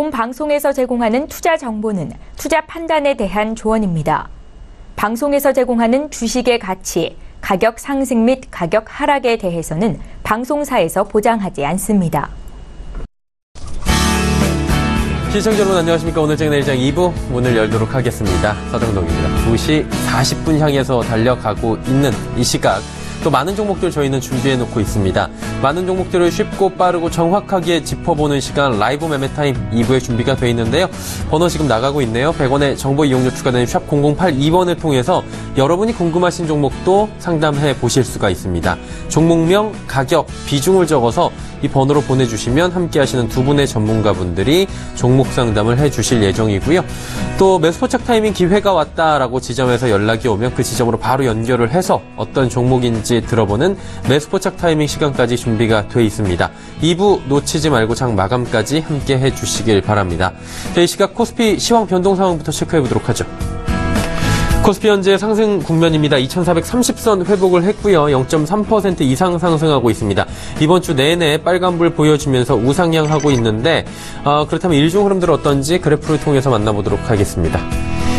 본 방송에서 제공하는 투자 정보는 투자 판단에 대한 조언입니다. 방송에서 제공하는 주식의 가치, 가격 상승 및 가격 하락에 대해서는 방송사에서 보장하지 않습니다. 시청자 여러분 안녕하십니까. 오늘장 내일장 2부 문을 열도록 하겠습니다. 서정동입니다. 2시 40분 향해서 달려가고 있는 이 시각, 또 많은 종목들 저희는 준비해놓고 있습니다. 많은 종목들을 쉽고 빠르고 정확하게 짚어보는 시간, 라이브 매매타임 2부에 준비가 되어 있는데요. 번호 지금 나가고 있네요. 100원의 정보 이용료 추가되는 샵 0082번을 통해서 여러분이 궁금하신 종목도 상담해 보실 수가 있습니다. 종목명, 가격, 비중을 적어서 이 번호로 보내주시면 함께 하시는 두 분의 전문가분들이 종목 상담을 해주실 예정이고요. 또 매수포착 타이밍 기회가 왔다라고 지점에서 연락이 오면 그 지점으로 바로 연결을 해서 어떤 종목인지 들어보는 매수포착 타이밍 시간까지 준비가 돼 있습니다. 2부 놓치지 말고 장 마감까지 함께 해주시길 바랍니다. 이 시각 코스피 시황 변동 상황부터 체크해 보도록 하죠. 코스피 현재 상승 국면입니다. 2430선 회복을 했고요. 0.3% 이상 상승하고 있습니다. 이번 주 내내 빨간불 보여주면서 우상향하고 있는데 그렇다면 일중 흐름들 어떤지 그래프를 통해서 만나보도록 하겠습니다.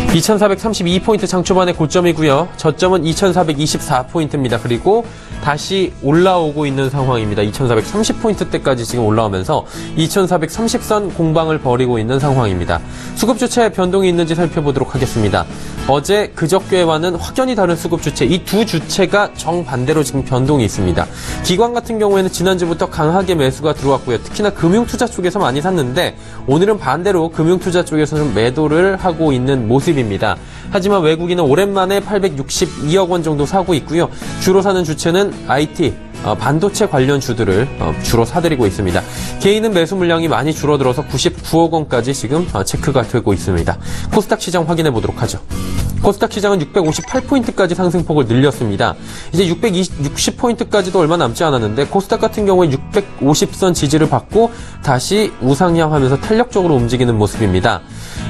2432포인트 장초반의 고점이고요. 저점은 2424포인트입니다. 그리고 다시 올라오고 있는 상황입니다. 2430포인트대까지 지금 올라오면서 2430선 공방을 벌이고 있는 상황입니다. 수급 주체 변동이 있는지 살펴보도록 하겠습니다. 어제 그저께와는 확연히 다른 수급 주체, 이 두 주체가 정반대로 지금 변동이 있습니다. 기관 같은 경우에는 지난주부터 강하게 매수가 들어왔고요. 특히나 금융투자 쪽에서 많이 샀는데 오늘은 반대로 금융투자 쪽에서 좀 매도를 하고 있는 모습입니다. 하지만 외국인은 오랜만에 862억 원 정도 사고 있고요. 주로 사는 주체는 IT, 반도체 관련 주들을 주로 사들이고 있습니다. 개인은 매수 물량이 많이 줄어들어서 99억 원까지 지금 체크가 되고 있습니다. 코스닥 시장 확인해 보도록 하죠. 코스닥 시장은 658포인트까지 상승폭을 늘렸습니다. 이제 660포인트까지도 얼마 남지 않았는데 코스닥 같은 경우에 650선 지지를 받고 다시 우상향하면서 탄력적으로 움직이는 모습입니다.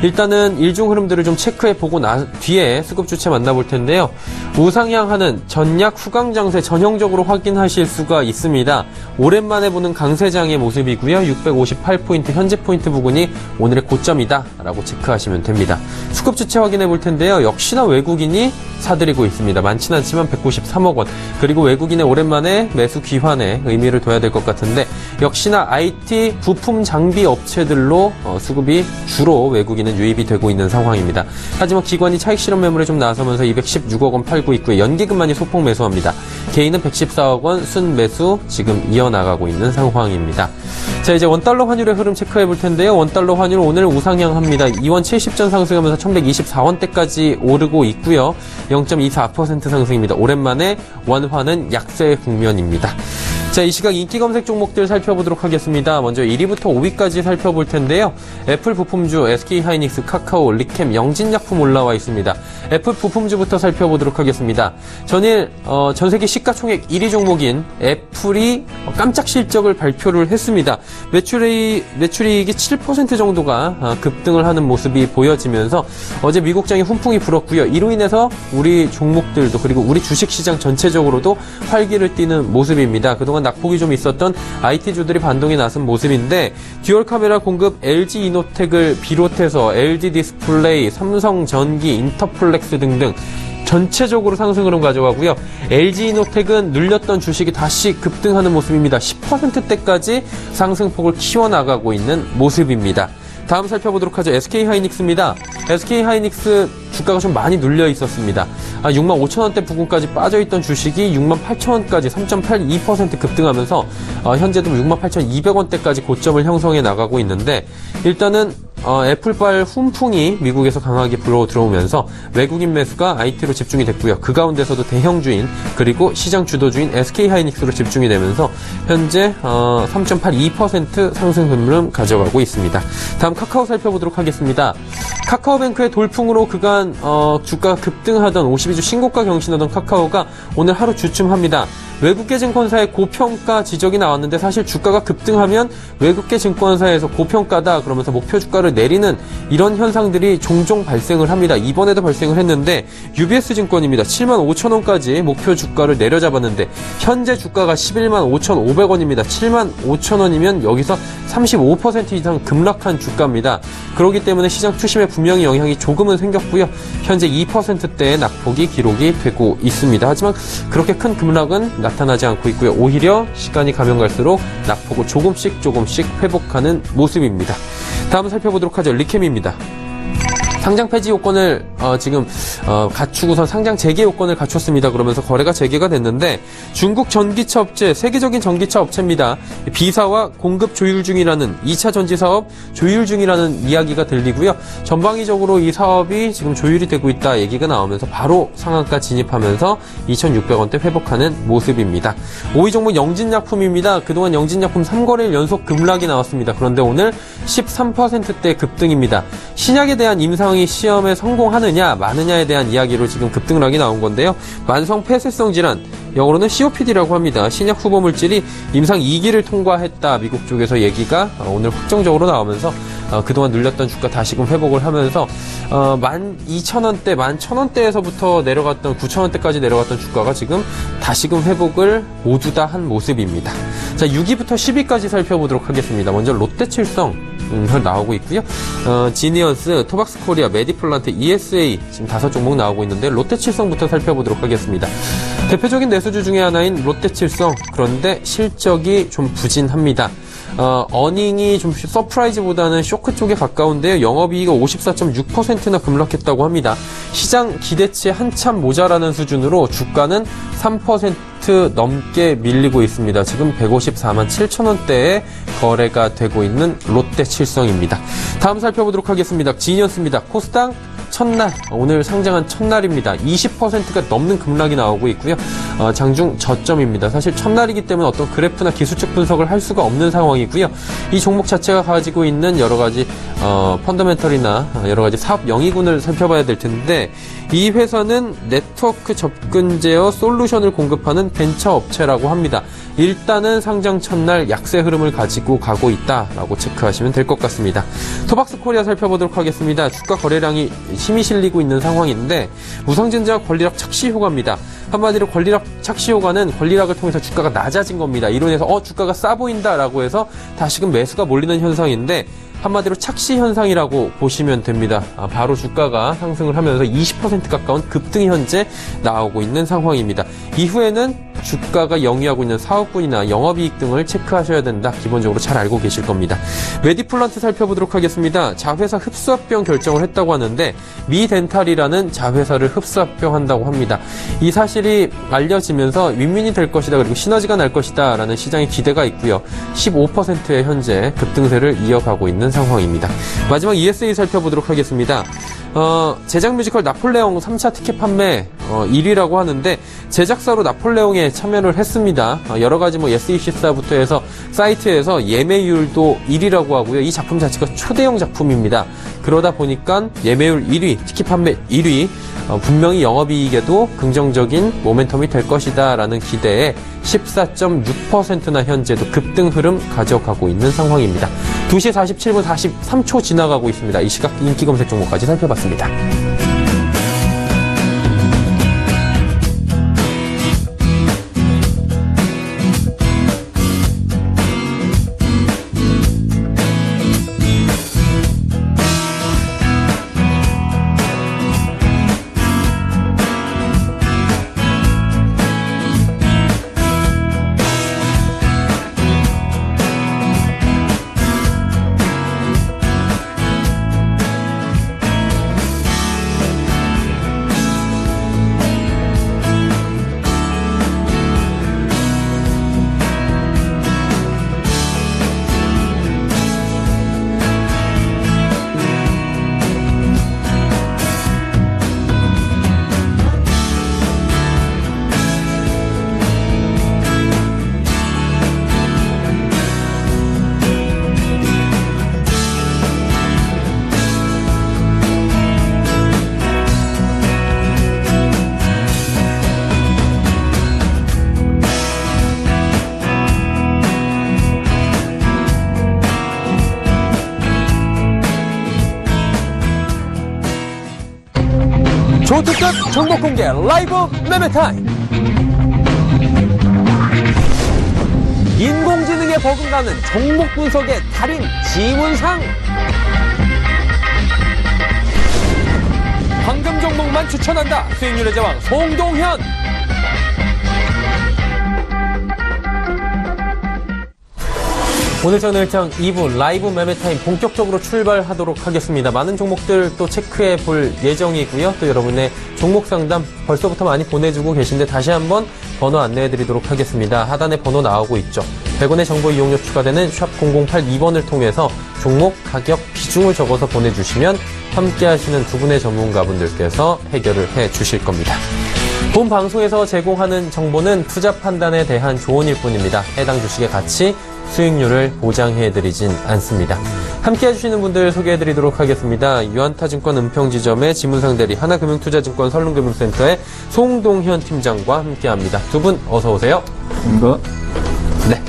일단은 일중 흐름들을 좀 체크해보고 뒤에 수급 주체 만나볼 텐데요. 우상향하는 전약 후강 장세 전형적으로 확인하실 수가 있습니다. 오랜만에 보는 강세장의 모습이고요. 658포인트 현재 포인트 부근이 오늘의 고점이다 라고 체크하시면 됩니다. 수급 주체 확인해볼 텐데요. 역시나 외국인이 사들이고 있습니다. 많지는 않지만 193억 원. 그리고 외국인의 오랜만에 매수 귀환에 의미를 둬야 될 것 같은데 역시나 IT 부품 장비 업체들로 수급이 주로 외국인은 유입이 되고 있는 상황입니다. 하지만 기관이 차익 실현 매물에 좀 나서면서 216억 원 팔고 있고요. 연기금만이 소폭 매수합니다. 개인은 114억 원 순매수 지금 이어나가고 있는 상황입니다. 자, 이제 원달러 환율의 흐름 체크해 볼 텐데요. 원달러 환율 오늘 우상향합니다. 2원 70전 상승하면서 1124원대까지 오르고 있고요. 0.24% 상승입니다. 오랜만에 원화는 약세 국면입니다. 자, 이 시각 인기 검색 종목들 살펴보도록 하겠습니다. 먼저 1위부터 5위까지 살펴볼 텐데요. 애플 부품주, SK하이닉스, 카카오, 리캠, 영진약품 올라와 있습니다. 애플 부품주부터 살펴보도록 하겠습니다. 전일 전 세계 시가총액 1위 종목인 애플이 깜짝 실적을 발표를 했습니다. 매출이익이 7% 정도가 급등을 하는 모습이 보여지면서 어제 미국장에 훈풍이 불었고요. 이로 인해서 우리 종목들도 그리고 우리 주식시장 전체적으로도 활기를 띠는 모습입니다. 그동안 낙폭이 좀 있었던 IT주들이 반동에 나선 모습인데 듀얼 카메라 공급 LG 이노텍을 비롯해서 LG 디스플레이, 삼성전기, 인터플렉스 등등 전체적으로 상승 흐름 가져가고요. LG 이노텍은 눌렸던 주식이 다시 급등하는 모습입니다. 10%대까지 상승폭을 키워나가고 있는 모습입니다. 다음 살펴보도록 하죠. SK하이닉스입니다. SK하이닉스 주가가 좀 많이 눌려 있었습니다. 65,000원대 부근까지 빠져있던 주식이 68,000원까지 3.82% 급등하면서 현재도 68,200원대까지 고점을 형성해 나가고 있는데 일단은 애플발 훈풍이 미국에서 강하게 불어 들어오면서 외국인 매수가 IT로 집중이 됐고요. 그 가운데서도 대형주인 그리고 시장 주도주인 SK하이닉스로 집중이 되면서 현재 3.82% 상승 흐름 가져가고 있습니다. 다음 카카오 살펴보도록 하겠습니다. 카카오뱅크의 돌풍으로 그간 주가 급등하던 52주 신고가 경신하던 카카오가 오늘 하루 주춤합니다. 외국계 증권사의 고평가 지적이 나왔는데 사실 주가가 급등하면 외국계 증권사에서 고평가다 그러면서 목표 주가를 내리는 이런 현상들이 종종 발생을 합니다. 이번에도 발생을 했는데 UBS 증권입니다. 75,000원까지 목표 주가를 내려잡았는데 현재 주가가 115,500원입니다. 75,000원이면 여기서 35% 이상 급락한 주가입니다. 그렇기 때문에 시장 투심에 분명히 영향이 조금은 생겼고요. 현재 2%대의 낙폭이 기록이 되고 있습니다. 하지만 그렇게 큰 급락은 나타나지 않고 있고요. 오히려 시간이 가면 갈수록 낙폭을 조금씩 회복하는 모습입니다. 다음 살펴보도록 하죠. 리캠입니다. 상장 폐지 요건을 지금 갖추고선 상장 재개 요건을 갖췄습니다. 그러면서 거래가 재개가 됐는데 중국 전기차 업체, 세계적인 전기차 업체입니다. B사와 공급 조율 중이라는 2차 전지 사업 조율 중이라는 이야기가 들리고요. 전방위적으로 이 사업이 지금 조율이 되고 있다 얘기가 나오면서 바로 상한가 진입하면서 2,600원대 회복하는 모습입니다. 5위 종목 영진약품입니다. 그동안 영진약품 3거래일 연속 급락이 나왔습니다. 그런데 오늘 13%대 급등입니다. 신약에 대한 임상이 시험에 성공하느냐 마느냐에 대한 이야기로 지금 급등락이 나온 건데요. 만성 폐쇄성 질환, 영어로는 COPD라고 합니다. 신약 후보 물질이 임상 2기를 통과했다. 미국 쪽에서 얘기가 오늘 확정적으로 나오면서 그동안 눌렸던 주가 다시금 회복을 하면서 12,000원대, 11,000원대에서부터 내려갔던 9,000원대까지 내려갔던 주가가 지금 다시금 회복을 모두 다 한 모습입니다. 자, 6위부터 10위까지 살펴보도록 하겠습니다. 먼저 롯데칠성 나오고 있고요. 지니언스, 토박스코리아, 메디플란트, ESA 지금 5종목 나오고 있는데 롯데칠성부터 살펴보도록 하겠습니다. 대표적인 내수주 중에 하나인 롯데칠성, 그런데 실적이 좀 부진합니다. 어닝이 좀 서프라이즈보다는 쇼크 쪽에 가까운데요. 영업이익이 54.6%나 급락했다고 합니다. 시장 기대치에 한참 모자라는 수준으로 주가는 3% 넘게 밀리고 있습니다. 지금 154만 7천원대에 거래가 되고 있는 롯데칠성입니다. 다음 살펴보도록 하겠습니다. 지니언스입니다. 코스닥 첫날, 오늘 상장한 첫날입니다. 20%가 넘는 급락이 나오고 있고요. 장중 저점입니다. 사실 첫날이기 때문에 어떤 그래프나 기술적 분석을 할 수가 없는 상황이고요. 이 종목 자체가 가지고 있는 여러 가지 펀더멘털이나 여러 가지 사업 영위군을 살펴봐야 될 텐데, 이 회사는 네트워크 접근 제어 솔루션을 공급하는 벤처 업체라고 합니다. 일단은 상장 첫날 약세 흐름을 가지고 가고 있다라고 체크하시면 될 것 같습니다. 토박스코리아 살펴보도록 하겠습니다. 주가 거래량이 힘이 실리고 있는 상황인데 무상증자 권리락 착시 효과입니다. 한마디로 권리락 착시 효과는 권리락을 통해서 주가가 낮아진 겁니다. 이로 인해서 주가가 싸 보인다라고 해서 다시금 매수가 몰리는 현상인데 한마디로 착시 현상이라고 보시면 됩니다. 바로 주가가 상승을 하면서 20% 가까운 급등이 현재 나오고 있는 상황입니다. 이후에는 주가가 영위하고 있는 사업군이나 영업이익 등을 체크하셔야 된다. 기본적으로 잘 알고 계실 겁니다. 메디플란트 살펴보도록 하겠습니다. 자회사 흡수합병 결정을 했다고 하는데 미덴탈이라는 자회사를 흡수합병한다고 합니다. 이 사실이 알려지면서 윈윈이 될 것이다. 그리고 시너지가 날 것이다. 라는 시장의 기대가 있고요. 15%의 현재 급등세를 이어가고 있는 상황입니다. 마지막 ESA 살펴보도록 하겠습니다. 제작 뮤지컬 나폴레옹 3차 티켓 판매 1위라고 하는데 제작사로 나폴레옹에 참여를 했습니다. 여러 가지 SEC사부터 해서 사이트에서 예매율도 1위라고 하고요. 이 작품 자체가 초대형 작품입니다. 그러다 보니까 예매율 1위, 티켓 판매 1위, 분명히 영업이익에도 긍정적인 모멘텀이 될 것이다 라는 기대에 14.6%나 현재도 급등 흐름 가져가고 있는 상황입니다. 2시 47분 43초 지나가고 있습니다. 이 시각 인기 검색 종목까지 살펴봤습니다. 초특급 종목 공개 라이브 매매타임. 인공지능에 버금가는 종목 분석의 달인 지문상. 황금 종목만 추천한다. 수익률의 제왕 송동현. 오늘 저녁장 2부 라이브 매매타임 본격적으로 출발하도록 하겠습니다. 많은 종목들 또 체크해 볼 예정이고요. 또 여러분의 종목 상담 벌써부터 많이 보내주고 계신데 다시 한번 번호 안내해 드리도록 하겠습니다. 하단에 번호 나오고 있죠. 100원의 정보 이용료 추가되는 샵 0082번을 통해서 종목 가격 비중을 적어서 보내주시면 함께 하시는 두 분의 전문가분들께서 해결을 해 주실 겁니다. 본 방송에서 제공하는 정보는 투자 판단에 대한 조언일 뿐입니다. 해당 주식의 가치, 수익률을 보장해드리진 않습니다. 함께 해주시는 분들 소개해드리도록 하겠습니다. 유한타증권 은평지점의 지문상 대리, 하나금융투자증권 설릉금융센터의 송동현 팀장과 함께합니다. 두 분 어서 오세요. 네.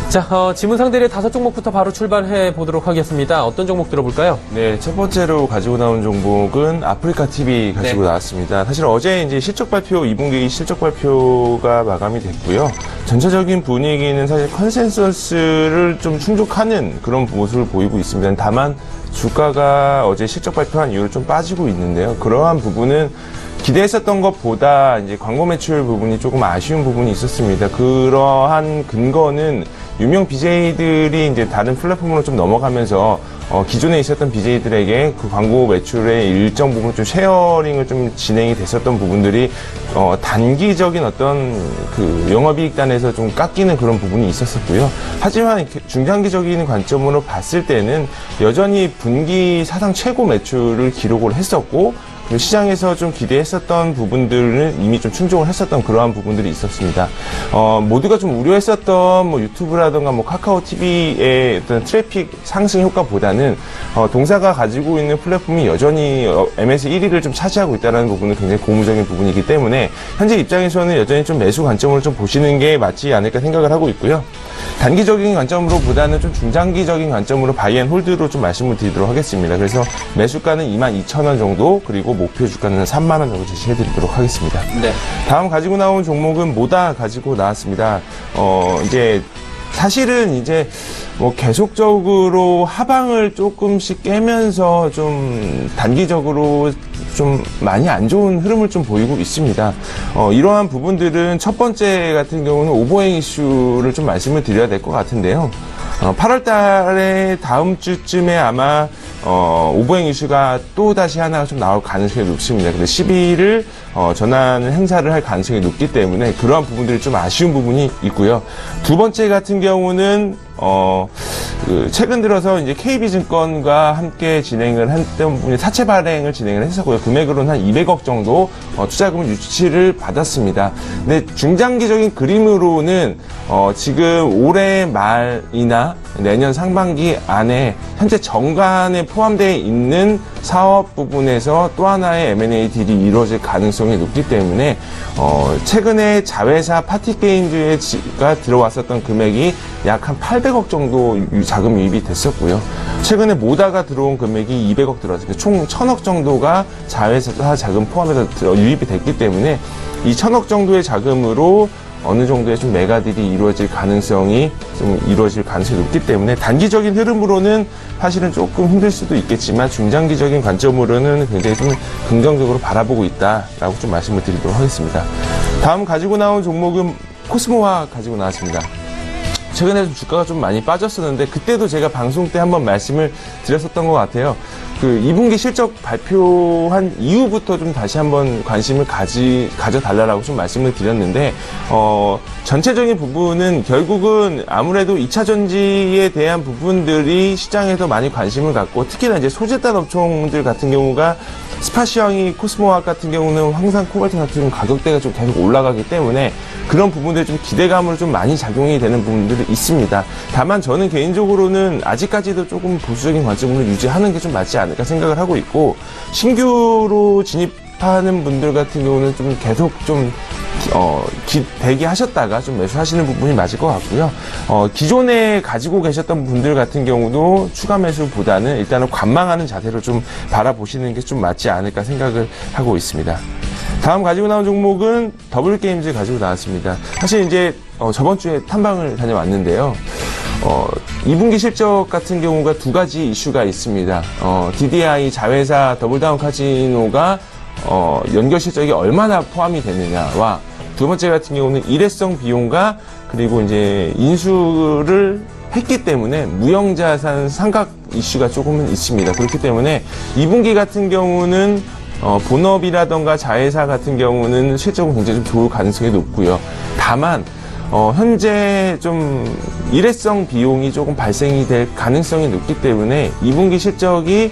자, 지문상 대리의 5종목부터 바로 출발해 보도록 하겠습니다. 어떤 종목 들어볼까요? 네, 첫 번째로 가지고 나온 종목은 아프리카 TV 가지고 나왔습니다. 사실 어제 이제 실적 발표, 2분기 실적 발표가 마감이 됐고요. 전체적인 분위기는 사실 컨센서스를 좀 충족하는 그런 모습을 보이고 있습니다. 다만 주가가 어제 실적 발표한 이후로 좀 빠지고 있는데요. 그러한 부분은 기대했었던 것보다 이제 광고 매출 부분이 조금 아쉬운 부분이 있었습니다. 그러한 근거는 유명 BJ들이 이제 다른 플랫폼으로 좀 넘어가면서 기존에 있었던 BJ들에게 그 광고 매출의 일정 부분 좀 쉐어링을 좀 진행이 됐었던 부분들이 단기적인 어떤 그 영업이익단에서 좀 깎이는 그런 부분이 있었었고요. 하지만 중장기적인 관점으로 봤을 때는 여전히 분기 사상 최고 매출을 기록을 했었고, 시장에서 좀 기대했었던 부분들은 이미 좀 충족을 했었던 그러한 부분들이 있었습니다. 모두가 좀 우려했었던 뭐 유튜브라든가 뭐 카카오 TV의 어떤 트래픽 상승 효과보다는 동사가 가지고 있는 플랫폼이 여전히 MS 1위를 좀 차지하고 있다는 부분은 굉장히 고무적인 부분이기 때문에 현재 입장에서는 여전히 좀 매수 관점으로 좀 보시는 게 맞지 않을까 생각을 하고 있고요. 단기적인 관점으로 보다는 좀 중장기적인 관점으로 바이앤홀드로 좀 말씀을 드리도록 하겠습니다. 그래서 매수가는 22,000원 정도, 그리고 목표 주가는 3만 원 정도 제시해 드리도록 하겠습니다. 네. 다음 가지고 나온 종목은 모다 가지고 나왔습니다. 이제 사실은 이제 뭐 계속적으로 하방을 조금씩 깨면서 좀 단기적으로 좀 많이 안 좋은 흐름을 좀 보이고 있습니다. 이러한 부분들은 첫 번째 같은 경우는 오버행 이슈를 좀 말씀을 드려야 될 것 같은데요. 8월 달에 다음 주쯤에 아마 오버행 이슈가 또 다시 하나 좀 나올 가능성이 높습니다. 근데 12일을 전환 행사를 할 가능성이 높기 때문에 그러한 부분들이 좀 아쉬운 부분이 있고요. 두 번째 같은 경우는 최근 들어서 이제 KB증권과 함께 진행을 했던 분이 사채 발행을 진행을 했었고요. 금액으로는 한 200억 정도 투자금 유치를 받았습니다. 근데 중장기적인 그림으로는 지금 올해 말이나 내년 상반기 안에 현재 정관에 포함되어 있는 사업 부분에서 또 하나의 M&A 딜이 이루어질 가능성이 높기 때문에 최근에 자회사 파티게임즈가 들어왔었던 금액이 약 한 800억 정도 자금 유입이 됐었고요. 최근에 모다가 들어온 금액이 200억 들어왔어요. 총 1000억 정도가 자회사 자금 포함해서 유입이 됐기 때문에 이 1000억 정도의 자금으로 어느 정도의 좀 매가딜이 이루어질 가능성이 높기 때문에 단기적인 흐름으로는 사실은 조금 힘들 수도 있겠지만 중장기적인 관점으로는 굉장히 좀 긍정적으로 바라보고 있다라고 좀 말씀을 드리도록 하겠습니다. 다음 가지고 나온 종목은 코스모화 가지고 나왔습니다. 최근에 좀 주가가 좀 많이 빠졌었는데 그때도 제가 방송 때 한번 말씀을 드렸었던 것 같아요. 그 2분기 실적 발표한 이후부터 좀 다시 한번 관심을 가져달라고 좀 말씀을 드렸는데 전체적인 부분은 결국은 아무래도 2차 전지에 대한 부분들이 시장에서 많이 관심을 갖고 특히나 이제 소재단 업종들 같은 경우가 스파시황이 코스모화 같은 경우는 항상 코발트 같은 경우는 가격대가 좀 계속 올라가기 때문에 그런 부분들이 좀 기대감으로 좀 많이 작용이 되는 부분들이 있습니다. 다만 저는 개인적으로는 아직까지도 조금 보수적인 관점으로 유지하는 게 좀 맞지 않을까 생각을 하고 있고 신규로 진입하는 분들 같은 경우는 좀 계속 좀 대기하셨다가 좀 매수하시는 부분이 맞을 것 같고요. 기존에 가지고 계셨던 분들 같은 경우도 추가 매수보다는 일단은 관망하는 자세로 좀 바라보시는 게 좀 맞지 않을까 생각을 하고 있습니다. 다음 가지고 나온 종목은 더블게임즈 가지고 나왔습니다. 사실 이제 저번 주에 탐방을 다녀왔는데요. 2분기 실적 같은 경우가 두 가지 이슈가 있습니다. DDI 자회사 더블다운 카지노가 연결 실적이 얼마나 포함이 되느냐와 두 번째 같은 경우는 일회성 비용과 그리고 이제 인수를 했기 때문에 무형자산 상각 이슈가 조금은 있습니다. 그렇기 때문에 2분기 같은 경우는 본업이라던가 자회사 같은 경우는 실적은 굉장히 좀 좋을 가능성이 높고요. 다만 현재 좀 일회성 비용이 조금 발생이 될 가능성이 높기 때문에 2분기 실적이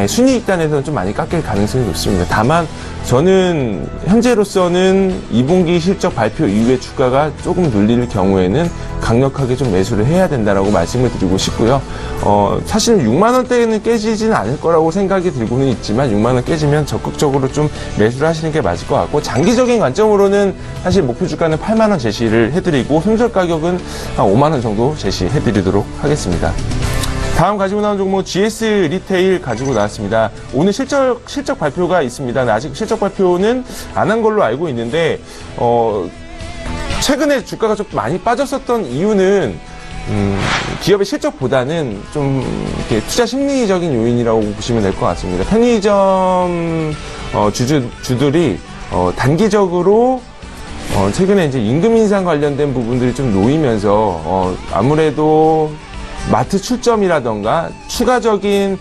순이익단에서는 좀 많이 깎일 가능성이 높습니다. 다만 저는 현재로서는 2분기 실적 발표 이후에 주가가 조금 눌릴 경우에는 강력하게 좀 매수를 해야 된다라고 말씀을 드리고 싶고요. 사실은 6만 원대는 깨지지는 않을 거라고 생각이 들고는 있지만 6만 원 깨지면 적극적으로 좀 매수를 하시는 게 맞을 것 같고, 장기적인 관점으로는 사실 목표 주가는 8만 원 제시를 해드리고 손절 가격은 한 5만 원 정도 제시해드리도록 하겠습니다. 다음 가지고 나온 종목 GS 리테일 가지고 나왔습니다. 오늘 실적 발표가 있습니다. 아직 실적 발표는 안 한 걸로 알고 있는데 최근에 주가가 좀 많이 빠졌었던 이유는 기업의 실적보다는 좀 이렇게 투자 심리적인 요인이라고 보시면 될 것 같습니다. 편의점 주들이 단기적으로 최근에 이제 임금 인상 관련된 부분들이 좀 놓이면서 아무래도 마트 출점이라던가 추가적인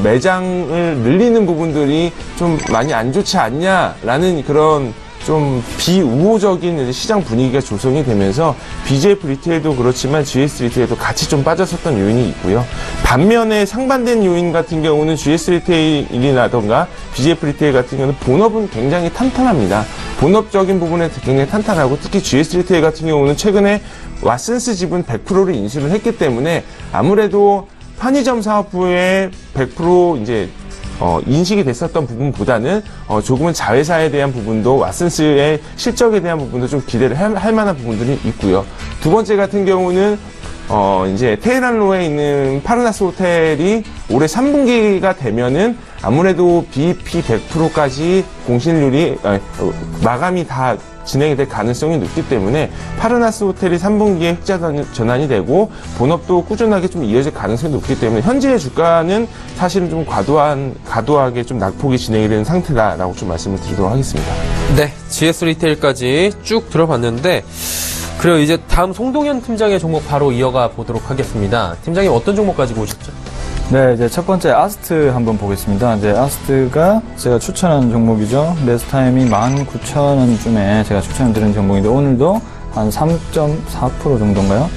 매장을 늘리는 부분들이 좀 많이 안 좋지 않냐라는 그런 좀 비우호적인 시장 분위기가 조성이 되면서 BJF 리테일도 그렇지만 GS 리테일도 같이 좀 빠졌었던 요인이 있고요. 반면에 상반된 요인 같은 경우는 GS 리테일이라던가 BJF 리테일 같은 경우는 본업은 굉장히 탄탄합니다. 본업적인 부분에 굉장히 탄탄하고 특히 GS 리테일 같은 경우는 최근에 왓슨스 지분 100%를 인수를 했기 때문에 아무래도 편의점 사업부에 100% 이제 인식이 됐었던 부분보다는 조금은 자회사에 대한 부분도 왓슨스의 실적에 대한 부분도 좀 기대를 할 만한 부분들이 있고요. 두 번째 같은 경우는 이제 테헤란로에 있는 파르나스 호텔이 올해 3분기가 되면은 아무래도 BEP 100%까지 공실률이 마감이 다 진행이 될 가능성이 높기 때문에 파르나스 호텔이 3분기에 흑자 전환이 되고 본업도 꾸준하게 좀 이어질 가능성이 높기 때문에 현재의 주가는 사실은 좀 과도하게 좀 낙폭이 진행이 되는 상태다라고 좀 말씀을 드리도록 하겠습니다. 네, GS 리테일까지 쭉 들어봤는데 그리고 이제 다음 송동현 팀장의 종목 바로 이어가 보도록 하겠습니다. 팀장님 어떤 종목 가지고 오셨죠? 네, 이제 첫 번째 아스트 한번 보겠습니다. 이제 아스트가 제가 추천하는 종목이죠. 매수 타임이 19,000원쯤에 제가 추천드린 종목인데 오늘도 한 3.4% 정도인가요?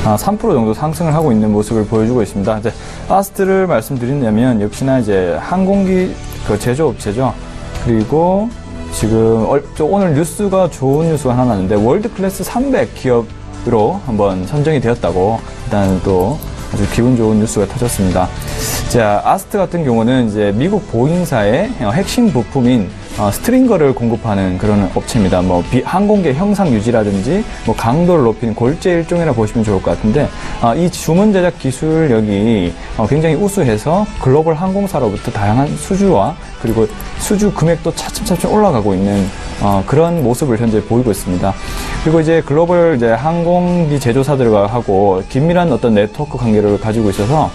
3% 정도 상승을 하고 있는 모습을 보여주고 있습니다. 이제 아스트를 말씀드린다면 역시나 이제 항공기 제조업체죠. 그리고 지금 오늘 뉴스가 좋은 뉴스가 하나 났는데 월드 클래스 300 기업으로 한번 선정이 되었다고 일단 또 아주 기분 좋은 뉴스가 터졌습니다. 자, 아스트 같은 경우는 이제 미국 보잉사의 핵심 부품인 스트링거를 공급하는 그런 업체입니다. 뭐 항공기 형상 유지라든지 뭐 강도를 높이는 골재 일종이라 보시면 좋을 것 같은데 이 주문 제작 기술력이 굉장히 우수해서 글로벌 항공사로부터 다양한 수주와 그리고 수주 금액도 차츰차츰 올라가고 있는 그런 모습을 현재 보이고 있습니다. 그리고 이제 글로벌 이제 항공기 제조사들과 하고 긴밀한 어떤 네트워크 관계를 가지고 있어서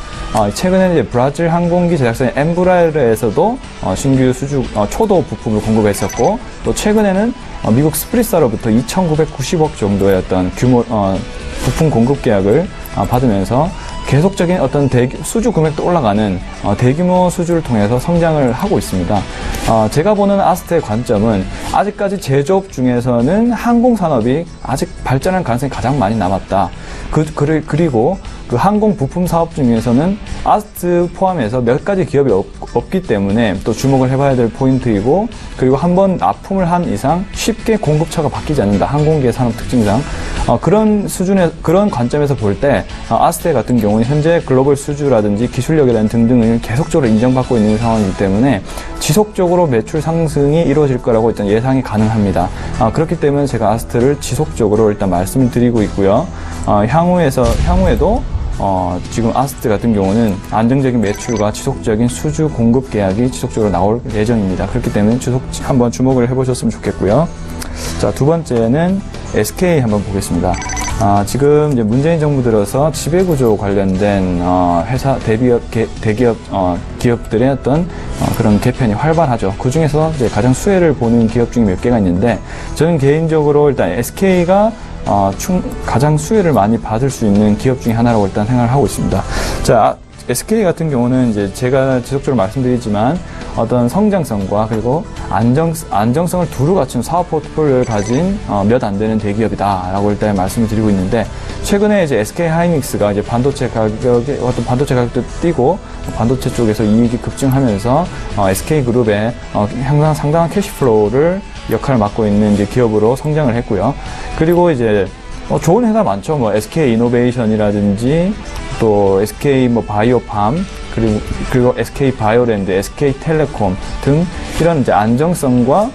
최근에는 이제 브라질 항공기 제작사인 엠브라에르에서도 신규 수주 초도 부품을 공급했었고 또 최근에는 미국 스프리사로부터 2,990억 정도의 어떤 규모 부품 공급 계약을 받으면서 계속적인 어떤 수주 금액도 올라가는 대규모 수주를 통해서 성장을 하고 있습니다. 제가 보는 아스트의 관점은 아직까지 제조업 중에서는 항공산업이 아직 발전할 가능성이 가장 많이 남았다. 그리고 그 항공 부품 사업 중에서는 아스트 포함해서 몇 가지 기업이 없기 때문에 또 주목을 해봐야 될 포인트이고 그리고 한번 납품을 한 이상 쉽게 공급처가 바뀌지 않는다. 항공기의 산업 특징상 그런 관점에서 볼 때, 아스테 같은 경우는 현재 글로벌 수주라든지 기술력이라는 등등을 계속적으로 인정받고 있는 상황이기 때문에 지속적으로 매출 상승이 이루어질 거라고 일단 예상이 가능합니다. 그렇기 때문에 제가 아스테를 지속적으로 일단 말씀을 드리고 있고요. 향후에도 지금 아스트 같은 경우는 안정적인 매출과 지속적인 수주 공급 계약이 지속적으로 나올 예정입니다. 그렇기 때문에 한번 주목을 해보셨으면 좋겠고요. 자, 두 번째는 SK 한번 보겠습니다. 지금 이제 문재인 정부 들어서 지배구조 관련된 회사 기업들의 어떤 그런 개편이 활발하죠. 그 중에서 이제 가장 수혜를 보는 기업 중에 몇 개가 있는데, 저는 개인적으로 일단 SK가 가장 수혜를 많이 받을 수 있는 기업 중에 하나라고 일단 생각을 하고 있습니다. 자, SK 같은 경우는 이제 제가 지속적으로 말씀드리지만 어떤 성장성과 그리고 안정성을 두루 갖춘 사업 포트폴리오를 가진 몇 안 되는 대기업이다라고 일단 말씀을 드리고 있는데, 최근에 이제 SK 하이닉스가 이제 반도체 가격도 뛰고 반도체 쪽에서 이익이 급증하면서 SK 그룹의 항상 상당한 캐시플로우를 역할을 맡고 있는 이제 기업으로 성장을 했고요. 그리고 이제 좋은 회사 많죠. 뭐 SK 이노베이션이라든지 또 SK 바이오팜, 그리고 SK 바이오랜드, SK 텔레콤 등 이런 이제 안정성과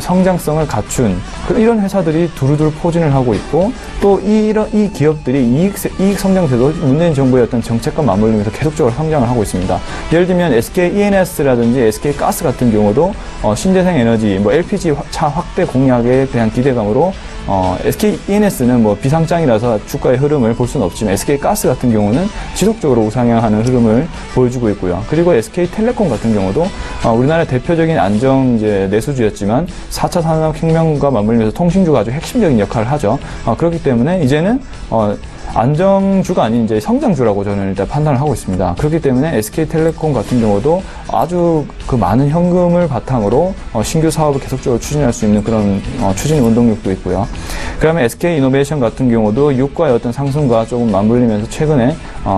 성장성을 갖춘 이런 회사들이 두루두루 포진을 하고 있고, 또 이 기업들이 이익 성장세도 문재인 정부의 어떤 정책과 맞물리면서 계속적으로 성장을 하고 있습니다. 예를 들면 SK ENS라든지 SK 가스 같은 경우도 신재생 에너지, LPG 차 확대 공약에 대한 기대감으로 SK ENS는 비상장이라서 주가의 흐름을 볼 수는 없지만 SK 가스 같은 경우는 지속적으로 우상향하는 흐름을 보여주고 있고요. 그리고 SK 텔레콤 같은 경우도 우리나라의 대표적인 안정 내수주였지만 4차 산업혁명과 맞물리면서 통신주가 아주 핵심적인 역할을 하죠. 그렇기 때문에 이제는 안정주가 아닌 이제 성장주라고 저는 일단 판단을 하고 있습니다. 그렇기 때문에 SK텔레콤 같은 경우도 아주 그 많은 현금을 바탕으로 신규 사업을 계속적으로 추진할 수 있는 그런 추진 운동력도 있고요. 그다음에 SK이노베이션 같은 경우도 유가의 어떤 상승과 조금 맞물리면서 최근에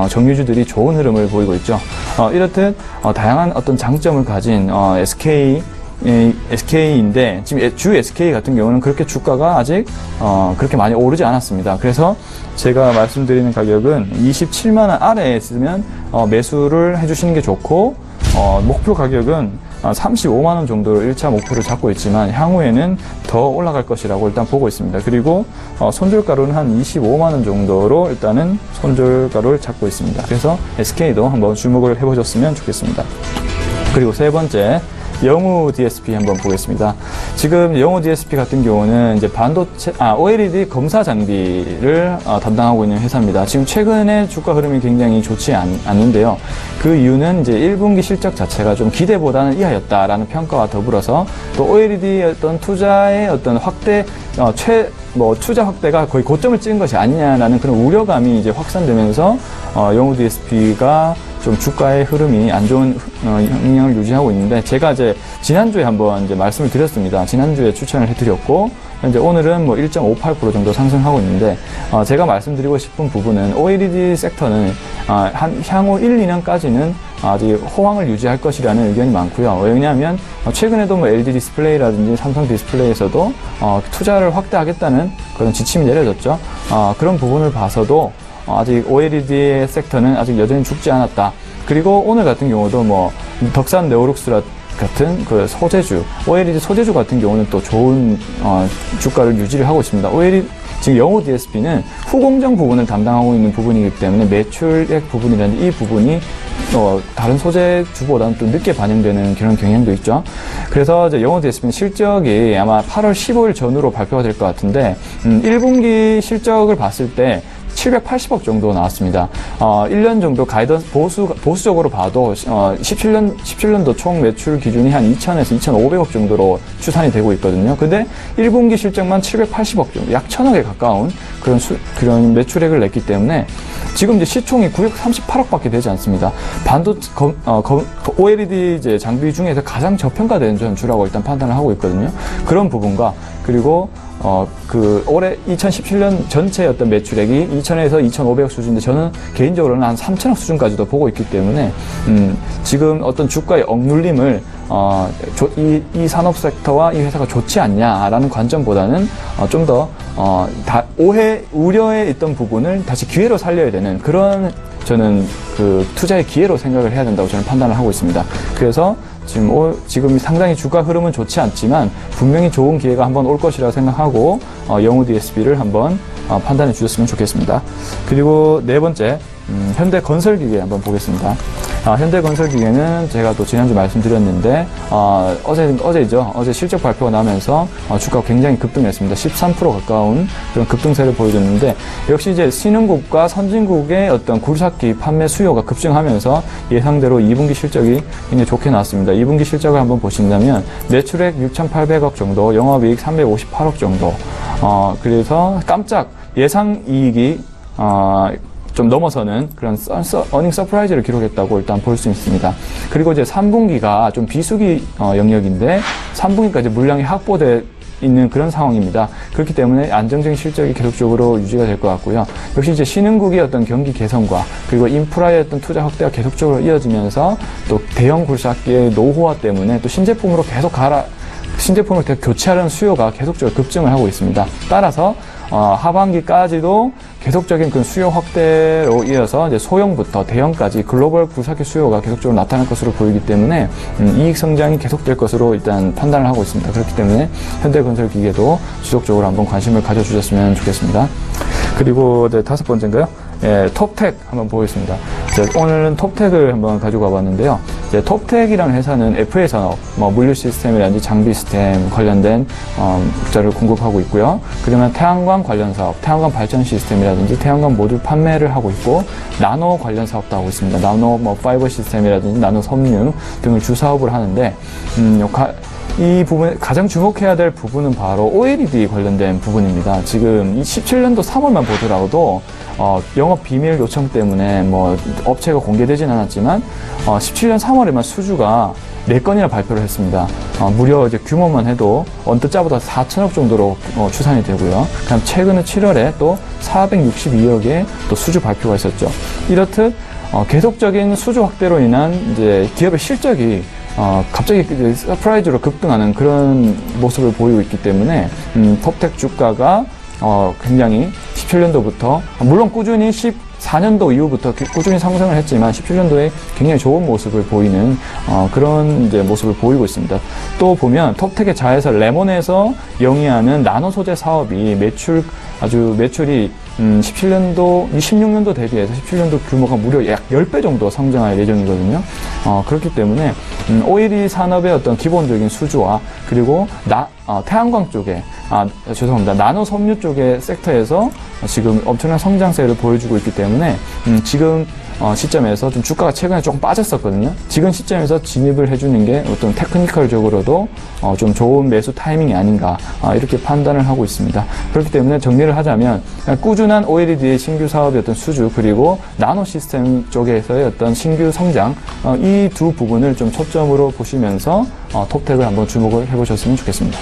정유주들이 좋은 흐름을 보이고 있죠. 이렇듯 다양한 어떤 장점을 가진 SK인데, 지금 주 SK 같은 경우는 그렇게 주가가 아직 그렇게 많이 오르지 않았습니다. 그래서 제가 말씀드리는 가격은 27만원 아래에 있으면 매수를 해주시는 게 좋고, 목표 가격은 35만원 정도로 1차 목표를 잡고 있지만 향후에는 더 올라갈 것이라고 일단 보고 있습니다. 그리고 손절가로는 한 25만원 정도로 일단은 손절가를 잡고 있습니다. 그래서 SK도 한번 주목을 해보셨으면 좋겠습니다. 그리고 세 번째, 영우 DSP 한번 보겠습니다. 지금 영우 DSP 같은 경우는 이제 OLED 검사 장비를 담당하고 있는 회사입니다. 지금 최근에 주가 흐름이 굉장히 좋지 않는데요. 그 이유는 이제 1분기 실적 자체가 좀 기대보다는 이하였다라는 평가와 더불어서 또 OLED 어떤 투자의 어떤 확대, 투자 확대가 거의 고점을 찍은 것이 아니냐라는 그런 우려감이 이제 확산되면서 영우 DSP가 좀 주가의 흐름이 안 좋은 영향을 유지하고 있는데, 제가 이제 지난주에 한번 이제 말씀을 드렸습니다. 지난주에 추천을 해드렸고, 현재 오늘은 1.58% 정도 상승하고 있는데, 제가 말씀드리고 싶은 부분은 OLED 섹터는 향후 1, 2년까지는 아직 호황을 유지할 것이라는 의견이 많고요. 왜냐하면 최근에도 LED 디스플레이라든지 삼성 디스플레이에서도 투자를 확대하겠다는 그런 지침이 내려졌죠. 그런 부분을 봐서도 아직 OLED 섹터는 아직 여전히 죽지 않았다. 그리고 오늘 같은 경우도 덕산 네오룩스 같은 그 소재주, OLED 소재주 같은 경우는 또 좋은 주가를 유지를 하고 있습니다. 지금 영우 DSP는 후공정 부분을 담당하고 있는 부분이기 때문에 매출액 부분이라는 이 부분이 다른 소재주보다는 또 늦게 반영되는 그런 경향도 있죠. 그래서 이제 영우 DSP는 실적이 아마 8월 15일 전후로 발표가 될 것 같은데, 1분기 실적을 봤을 때 780억 정도 나왔습니다. 1년 정도 가이던스 보수적으로 봐도 17년도 총 매출 기준이 한 2,000에서 2,500억 정도로 추산이 되고 있거든요. 근데 1분기 실적만 780억 정도, 약 1,000억에 가까운 그런 매출액을 냈기 때문에 지금 이제 시총이 938억밖에 되지 않습니다. OLED 이제 장비 중에서 가장 저평가된 전주라고 일단 판단을 하고 있거든요. 그런 부분과, 그리고 올해 2017년 전체 어떤 매출액이 2,000에서 2,500억 수준인데, 저는 개인적으로는 한 3,000억 수준까지도 보고 있기 때문에, 지금 어떤 주가의 억눌림을 이 산업 섹터와 이 회사가 좋지 않냐라는 관점보다는 좀 더 우려에 있던 부분을 다시 기회로 살려야 되는 그런 저는 그 투자의 기회로 생각을 해야 된다고 저는 판단을 하고 있습니다. 그래서 지금 상당히 주가 흐름은 좋지 않지만 분명히 좋은 기회가 한번 올 것이라고 생각하고 영우 DSB를 한번 판단해 주셨으면 좋겠습니다. 그리고 네 번째, 현대건설기계 한번 보겠습니다. 현대건설기계는 제가 또 지난주 말씀드렸는데 어제 실적 발표가 나면서 주가가 굉장히 급등했습니다. 13% 가까운 그런 급등세를 보여줬는데 역시 이제 신흥국과 선진국의 어떤 굴삭기 판매 수요가 급증하면서 예상대로 2분기 실적이 굉장히 좋게 나왔습니다. 2분기 실적을 한번 보신다면 매출액 6,800억 정도, 영업이익 358억 정도. 그래서 깜짝 예상 이익이 좀 넘어서는 그런 어닝 서프라이즈를 기록했다고 일단 볼 수 있습니다. 그리고 이제 3분기가 좀 비수기 영역인데 3분기까지 물량이 확보돼 있는 그런 상황입니다. 그렇기 때문에 안정적인 실적이 계속적으로 유지가 될 것 같고요. 역시 이제 신흥국의 어떤 경기 개선과 그리고 인프라의 어떤 투자 확대가 계속적으로 이어지면서 또 대형 굴삭기의 노후화 때문에 또 신제품으로 신제품을 교체하려는 수요가 계속적으로 급증을 하고 있습니다. 따라서 하반기까지도 계속적인 그 수요 확대로 이어서 이제 소형부터 대형까지 글로벌 굴삭기 수요가 계속적으로 나타날 것으로 보이기 때문에 이익 성장이 계속될 것으로 일단 판단을 하고 있습니다. 그렇기 때문에 현대건설기계도 지속적으로 한번 관심을 가져주셨으면 좋겠습니다. 그리고 이제 다섯 번째인가요? 톱텍 한번 보겠습니다. 오늘은 톱텍을 한번 가지고 와봤는데요. 톱텍이라는 회사는 FA 산업, 물류 시스템이라든지 장비 시스템 관련된 자를 공급하고 있고요. 그러면 태양광 관련 사업, 태양광 발전 시스템이라든지 태양광 모듈 판매를 하고 있고 나노 관련 사업도 하고 있습니다. 나노 파이버 시스템이라든지 나노 섬유 등을 주 사업을 하는데 이 부분 가장 주목해야 될 부분은 바로 OLED 관련된 부분입니다. 지금 17년도 3월만 보더라도 영업 비밀 요청 때문에 업체가 공개되진 않았지만 17년 3월에만 수주가 4건이나 발표를 했습니다. 무려 이제 규모만 해도 언뜻 짜보다 4천억 정도로 추산이 되고요. 그다음 최근에 7월에 또 462억의 또 수주 발표가 있었죠. 이렇듯 계속적인 수주 확대로 인한 이제 기업의 실적이 갑자기 서프라이즈로 급등하는 그런 모습을 보이고 있기 때문에 톱텍 주가가 굉장히 17년도부터 물론 꾸준히 14년도 이후부터 꾸준히 상승을 했지만 17년도에 굉장히 좋은 모습을 보이는 그런 이제 모습을 보이고 있습니다. 또 보면 톱텍의 자회사 레몬에서 영위하는 나노 소재 사업이 매출이 16년도 대비해서 17년도 규모가 무려 약 10배 정도 성장할 예정이거든요. 그렇기 때문에 OLED 산업의 어떤 기본적인 수주와 그리고 태양광 쪽에 나노 섬유 쪽의 섹터에서 지금 엄청난 성장세를 보여주고 있기 때문에 지금 시점에서 좀 주가가 최근에 조금 빠졌었거든요. 지금 시점에서 진입을 해주는 게 어떤 테크니컬적으로도 좀 좋은 매수 타이밍이 아닌가 이렇게 판단을 하고 있습니다. 그렇기 때문에 정리를 하자면 꾸준한 OLED의 신규 사업의 어떤 수주 그리고 나노 시스템 쪽에서의 어떤 신규 성장 이 두 부분을 좀 초점으로 보시면서 톱텍을 한번 주목을 해보셨으면 좋겠습니다.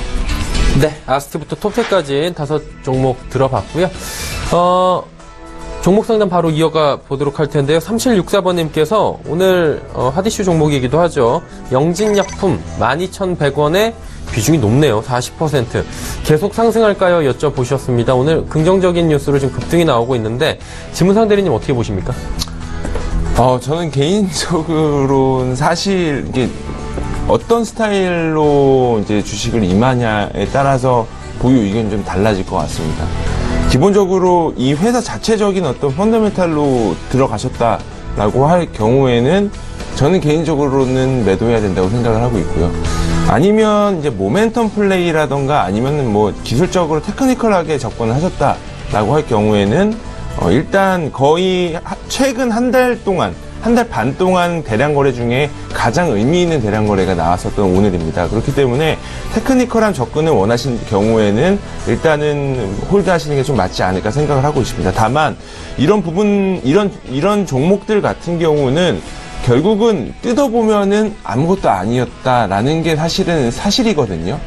네, 아스트부터 톱텍까지 5 종목 들어봤고요. 종목 상담 바로 이어가 보도록 할 텐데요. 3764번님께서 오늘 핫이슈 종목이기도 하죠. 영진약품 12,100원에 비중이 높네요. 40%. 계속 상승할까요? 여쭤보셨습니다. 오늘 긍정적인 뉴스로 지금 급등이 나오고 있는데 지문상 대리님 어떻게 보십니까? 저는 개인적으로는 사실 이게 어떤 스타일로 이제 주식을 임하냐에 따라서 보유 의견이 좀 달라질 것 같습니다. 기본적으로 이 회사 자체적인 어떤 펀더멘탈로 들어가셨다라고 할 경우에는 저는 개인적으로는 매도해야 된다고 생각을 하고 있고요. 아니면 이제 모멘텀 플레이라던가 아니면 기술적으로 테크니컬하게 접근을 하셨다라고 할 경우에는 일단 거의 최근 한 달 반 동안 대량 거래 중에 가장 의미 있는 대량 거래가 나왔었던 오늘입니다. 그렇기 때문에 테크니컬한 접근을 원하시는 경우에는 일단은 홀드 하시는 게 좀 맞지 않을까 생각을 하고 있습니다. 다만 이런 종목들 같은 경우는 결국은 뜯어보면은 아무것도 아니었다라는 게 사실은 사실이거든요.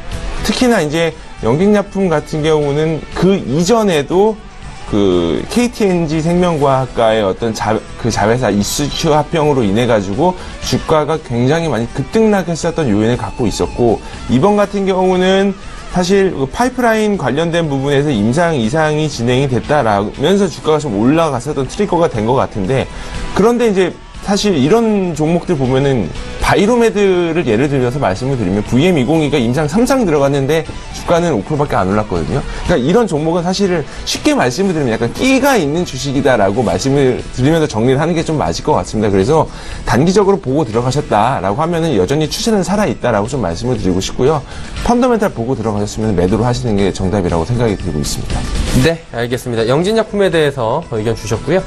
특히나 이제 영진약품 같은 경우는 그 이전에도 그 KTNG 생명과학과의 어떤 그 자회사 이슈 합병으로 인해 가지고 주가가 굉장히 많이 급등락했었던 요인을 갖고 있었고, 이번 같은 경우는 사실 파이프라인 관련된 부분에서 임상 이상이 진행이 됐다라면서 주가가 좀 올라갔었던 트리거가 된 것 같은데, 그런데 이제 사실 이런 종목들 보면은 바이로메드를 예를 들어서 말씀을 드리면 VM202가 임상 3상 들어갔는데 주가는 5%밖에 안 올랐거든요. 그러니까 이런 종목은 사실은 쉽게 말씀을 드리면 약간 끼가 있는 주식이다라고 말씀을 드리면서 정리를 하는 게 좀 맞을 것 같습니다. 그래서 단기적으로 보고 들어가셨다라고 하면은 여전히 추세는 살아있다라고 좀 말씀을 드리고 싶고요. 펀더멘탈 보고 들어가셨으면 매도를 하시는 게 정답이라고 생각이 들고 있습니다. 네, 알겠습니다. 영진약품에 대해서 의견 주셨고요.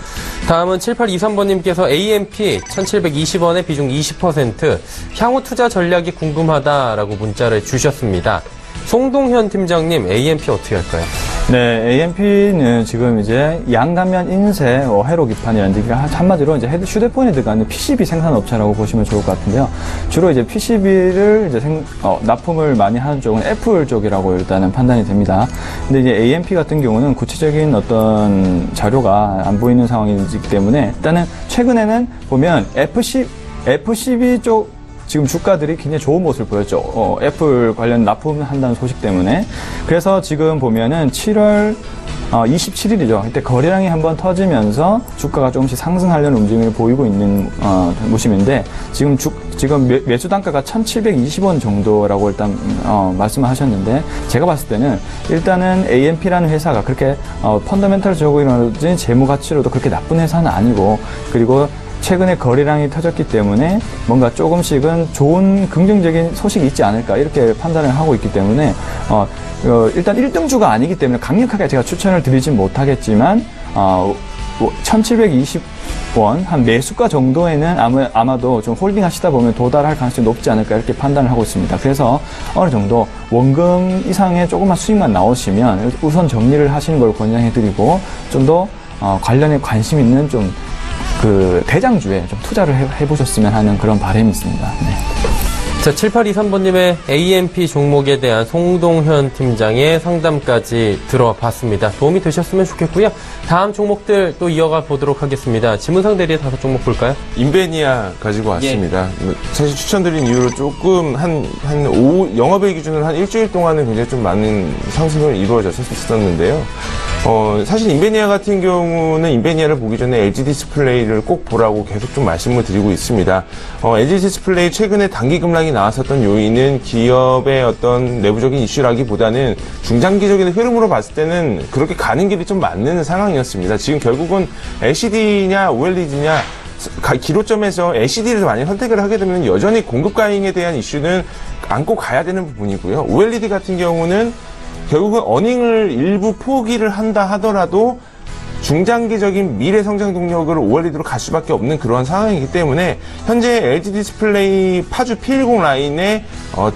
다음은 7823번님께서 AMP 1720원에 비중 20%, 향후 투자 전략이 궁금하다라고 문자를 주셨습니다. 송동현 팀장님, AMP 어떻게 할까요? 네, AMP는 지금 이제 양감면 인쇄 회로 기판이라는 얘기가 한마디로 이제 휴대폰에 들어가는 PCB 생산업체라고 보시면 좋을 것 같은데요. 주로 이제 PCB를 이제 납품을 많이 하는 쪽은 애플 쪽이라고 일단은 판단이 됩니다. 근데 이제 AMP 같은 경우는 구체적인 어떤 자료가 안 보이는 상황이기 때문에 일단은 최근에는 보면 FCB 쪽 지금 주가들이 굉장히 좋은 모습을 보였죠. 애플 관련 납품한다는 소식 때문에. 그래서 지금 보면은 7월 27일이죠. 이때 거래량이 한번 터지면서 주가가 조금씩 상승하려는 움직임을 보이고 있는 모습인데, 지금 매수 단가가 1,720원 정도라고 일단 말씀을 하셨는데, 제가 봤을 때는 일단은 AMP라는 회사가 그렇게 펀더멘털적이라든지 재무 가치로도 그렇게 나쁜 회사는 아니고, 그리고 최근에 거래량이 터졌기 때문에 뭔가 조금씩은 좋은 긍정적인 소식이 있지 않을까 이렇게 판단을 하고 있기 때문에 일단 1등주가 아니기 때문에 강력하게 제가 추천을 드리진 못하겠지만 1720원 한 매수가 정도에는 아마도 좀 홀딩 하시다 보면 도달할 가능성이 높지 않을까 이렇게 판단을 하고 있습니다. 그래서 어느 정도 원금 이상의 조그만 수익만 나오시면 우선 정리를 하시는 걸 권장해 드리고, 좀 더 관련에 관심 있는 좀 그 대장주에 좀 투자를 해보셨으면 하는 그런 바람이 있습니다. 네. 자, 7823번님의 AMP 종목에 대한 송동현 팀장의 상담까지 들어봤습니다. 도움이 되셨으면 좋겠고요. 다음 종목들 또 이어가 보도록 하겠습니다. 지문상 대리의 5종목 볼까요? 인베니아 가지고 왔습니다. 예. 사실 추천드린 이후로 조금 영업일 기준으로 한 일주일 동안은 굉장히 좀 많은 상승을 이루어졌었는데요. 사실 인베니아 같은 경우는 인베니아를 보기 전에 LG 디스플레이를 꼭 보라고 계속 좀 말씀을 드리고 있습니다. LG 디스플레이 최근에 단기 급락이 나왔었던 요인은 기업의 어떤 내부적인 이슈라기보다는 중장기적인 흐름으로 봤을 때는 그렇게 가는 길이 좀 맞는 상황이었습니다. 지금 결국은 LCD냐 OLED냐 기로점에서 LCD를 많이 선택을 하게 되면 여전히 공급 과잉에 대한 이슈는 안고 가야 되는 부분이고요. OLED 같은 경우는 결국은 어닝을 일부 포기를 한다 하더라도 중장기적인 미래 성장 동력을 OLED로 갈 수밖에 없는 그런 상황이기 때문에 현재 LG 디스플레이 파주 P10 라인에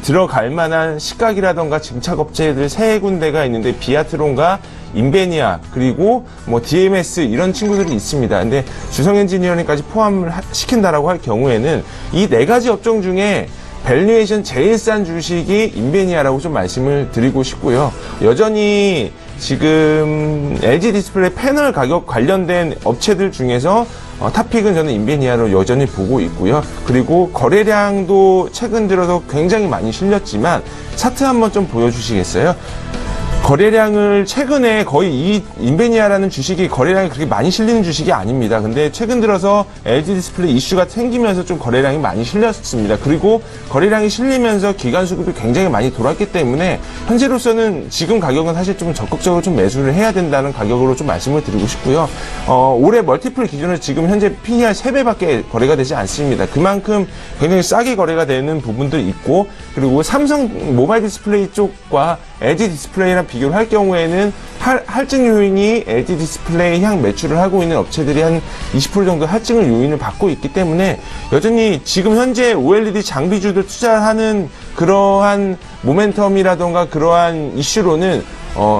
들어갈 만한 시각이라던가 증착업체들 3군데가 있는데 비아트론과 인베니아 그리고 DMS 이런 친구들이 있습니다. 근데 주성 엔지니어링까지 포함을 시킨다라고 할 경우에는 이 4가지 업종 중에 밸류에이션 제일 싼 주식이 인베니아라고 좀 말씀을 드리고 싶고요. 여전히 지금 LG 디스플레이 패널 가격 관련된 업체들 중에서 탑픽은 저는 인베니아로 여전히 보고 있고요. 그리고 거래량도 최근 들어서 굉장히 많이 실렸지만 차트 한번 좀 보여주시겠어요? 거래량을 최근에 거의 이 인베니아라는 주식이 거래량이 그렇게 많이 실리는 주식이 아닙니다. 근데 최근 들어서 LG 디스플레이 이슈가 생기면서 좀 거래량이 많이 실렸습니다. 그리고 거래량이 실리면서 기관 수급이 굉장히 많이 돌았기 때문에 현재로서는 지금 가격은 사실 좀 적극적으로 좀 매수를 해야 된다는 가격으로 좀 말씀을 드리고 싶고요. 올해 멀티플 기준으로 지금 현재 PER 3배밖에 거래가 되지 않습니다. 그만큼 굉장히 싸게 거래가 되는 부분도 있고, 그리고 삼성 모바일 디스플레이 쪽과 LG 디스플레이랑 비교를 할 경우에는 할증 요인이 LG 디스플레이 향 매출을 하고 있는 업체들이 한 20% 정도 할증을 요인을 받고 있기 때문에 여전히 지금 현재 OLED 장비주들 투자하는 그러한 모멘텀이라던가 그러한 이슈로는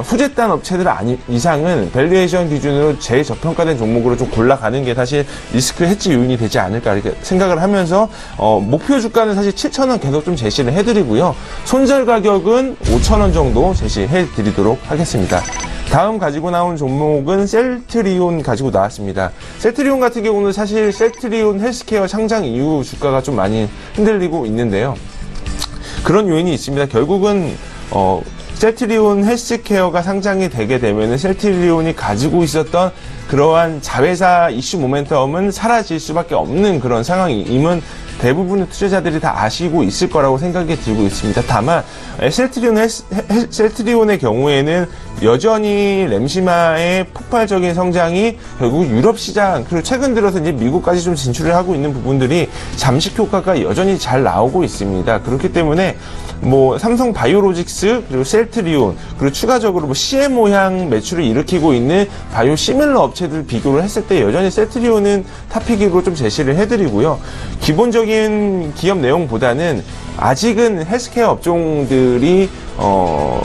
수제단 업체들 이상은 밸류에이션 기준으로 제일 저평가된 종목으로 좀 골라가는 게 사실 리스크 해지 요인이 되지 않을까 이렇게 생각을 하면서 목표 주가는 사실 7,000원 계속 좀 제시를 해드리고요. 손절 가격은 5,000원 정도 제시해 드리도록 하겠습니다. 다음 가지고 나온 종목은 셀트리온 가지고 나왔습니다. 셀트리온 같은 경우는 사실 셀트리온 헬스케어 상장 이후 주가가 좀 많이 흔들리고 있는데요. 그런 요인이 있습니다. 결국은 셀트리온 헬스케어가 상장이 되게 되면 셀트리온이 가지고 있었던 그러한 자회사 이슈 모멘텀은 사라질 수밖에 없는 그런 상황임은 대부분의 투자자들이 다 아시고 있을 거라고 생각이 들고 있습니다. 다만 셀트리온의 경우에는 여전히 램시마의 폭발적인 성장이 결국 유럽 시장 그리고 최근 들어서 이제 미국까지 좀 진출을 하고 있는 부분들이 잠식 효과가 여전히 잘 나오고 있습니다. 그렇기 때문에 뭐 삼성 바이오로직스 그리고 셀트리온 그리고 추가적으로 뭐 CMO향 매출을 일으키고 있는 바이오 시밀러 업체들 비교를 했을 때 여전히 셀트리온은 탑픽으로 좀 제시를 해드리고요. 기본적인 기업 내용보다는 아직은 헬스케어 업종들이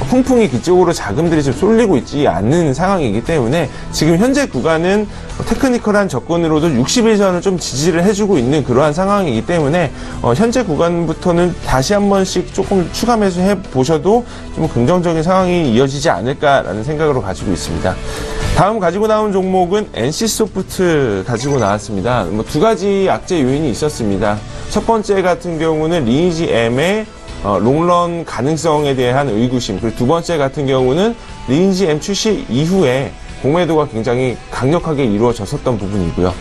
풍풍이 그쪽으로 자금들이 좀 쏠리고 있지 않는 상황이기 때문에 지금 현재 구간은 테크니컬한 접근으로도 60일선을 좀 지지를 해주고 있는 그러한 상황이기 때문에 현재 구간부터는 다시 한 번씩 조금 추가 매수해 보셔도 좀 긍정적인 상황이 이어지지 않을까라는 생각으로 가지고 있습니다. 다음 가지고 나온 종목은 NC소프트 가지고 나왔습니다. 뭐 두 가지 악재 요인이 있었습니다. 첫 번째 같은 경우는 리니지 M의 롱런 가능성에 대한 의구심, 그리고 두 번째 같은 경우는 리니지 M 출시 이후에 공매도가 굉장히 강력하게 이루어졌었던 부분이고요.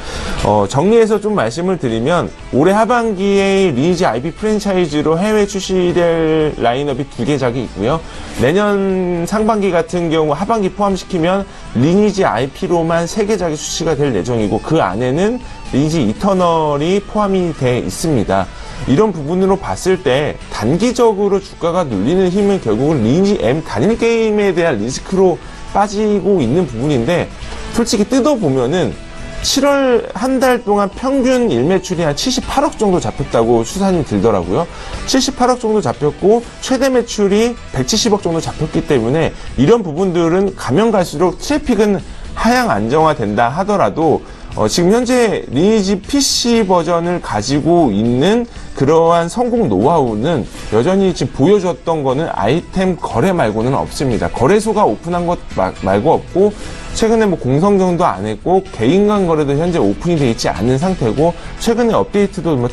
정리해서 좀 말씀을 드리면 올해 하반기에 리니지 IB 프랜차이즈로 해외 출시될 라인업이 2개작이 있고요. 내년 상반기 같은 경우 하반기 포함시키면 리니지 IP로만 3개작이 출시가 될 예정이고 그 안에는 리니지 이터널이 포함이 돼 있습니다. 이런 부분으로 봤을 때 단기적으로 주가가 눌리는 힘은 결국은 리니지 M 단일 게임에 대한 리스크로 빠지고 있는 부분인데 솔직히 뜯어보면은 7월 한 달 동안 평균 일매출이 한 78억 정도 잡혔다고 추산이 들더라고요. 78억 정도 잡혔고 최대 매출이 170억 정도 잡혔기 때문에 이런 부분들은 가면 갈수록 트래픽은 하향 안정화된다 하더라도 지금 현재 리니지 PC 버전을 가지고 있는 그러한 성공 노하우는 여전히 지금 보여줬던 거는 아이템 거래 말고는 없습니다. 거래소가 오픈한 것 말고 없고 최근에 뭐 공성정도 안 했고 개인 간 거래도 현재 오픈이 되어 있지 않은 상태고 최근에 업데이트도 뭐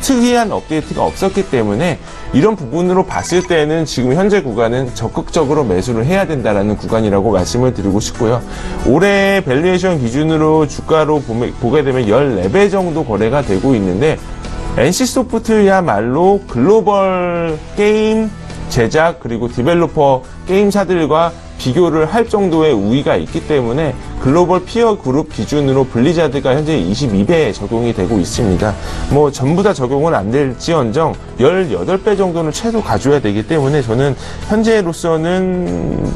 특이한 업데이트가 없었기 때문에 이런 부분으로 봤을 때는 지금 현재 구간은 적극적으로 매수를 해야 된다라는 구간이라고 말씀을 드리고 싶고요. 올해 밸류에이션 기준으로 주가로 보게 되면 14배 정도 거래가 되고 있는데 NC소프트야말로 글로벌 게임 제작 그리고 디벨로퍼 게임사들과 비교를 할 정도의 우위가 있기 때문에 글로벌 피어 그룹 기준으로 블리자드가 현재 22배 적용이 되고 있습니다. 뭐 전부 다 적용은 안 될지언정 18배 정도는 최소 가져야 되기 때문에 저는 현재로서는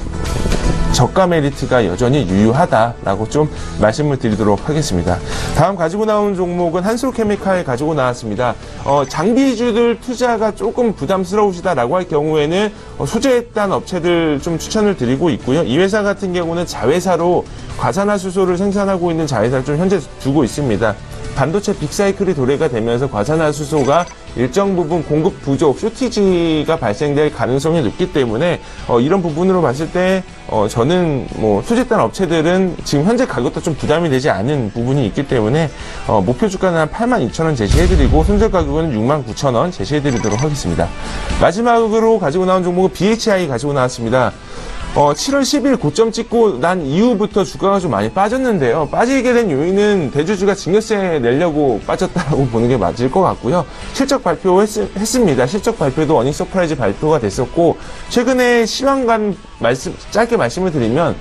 저가 메리트가 여전히 유효하다라고 좀 말씀을 드리도록 하겠습니다. 다음 가지고 나온 종목은 한솔케미칼 가지고 나왔습니다. 장비주들 투자가 조금 부담스러우시다라고 할 경우에는 소재단 업체들 좀 추천을 드리고 있고요. 이 회사 같은 경우는 자회사로 과산화수소를 생산하고 있는 자회사를 좀 현재 두고 있습니다. 반도체 빅사이클이 도래가 되면서 과산화수소가 일정 부분 공급 부족, 쇼티지가 발생될 가능성이 높기 때문에 이런 부분으로 봤을 때 저는 뭐 소재단 업체들은 지금 현재 가격도 좀 부담이 되지 않은 부분이 있기 때문에 목표 주가는 한 82,000원 제시해드리고 손절 가격은 69,000원 제시해드리도록 하겠습니다. 마지막으로 가지고 나온 종목은 BHI 가지고 나왔습니다. 7월 10일 고점 찍고 난 이후부터 주가가 좀 많이 빠졌는데요. 빠지게 된 요인은 대주주가 증여세 내려고 빠졌다고 보는 게 맞을 것 같고요. 실적 발표했습니다. 실적 발표도 어닝 서프라이즈 발표가 됐었고 최근에 시황관 짧게 말씀을 드리면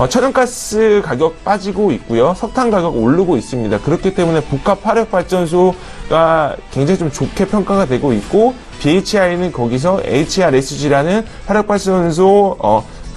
천연가스 가격 빠지고 있고요. 석탄 가격 오르고 있습니다. 그렇기 때문에 복합 화력발전소가 굉장히 좀 좋게 평가가 되고 있고 BHI는 거기서 HRSG라는 화력발전소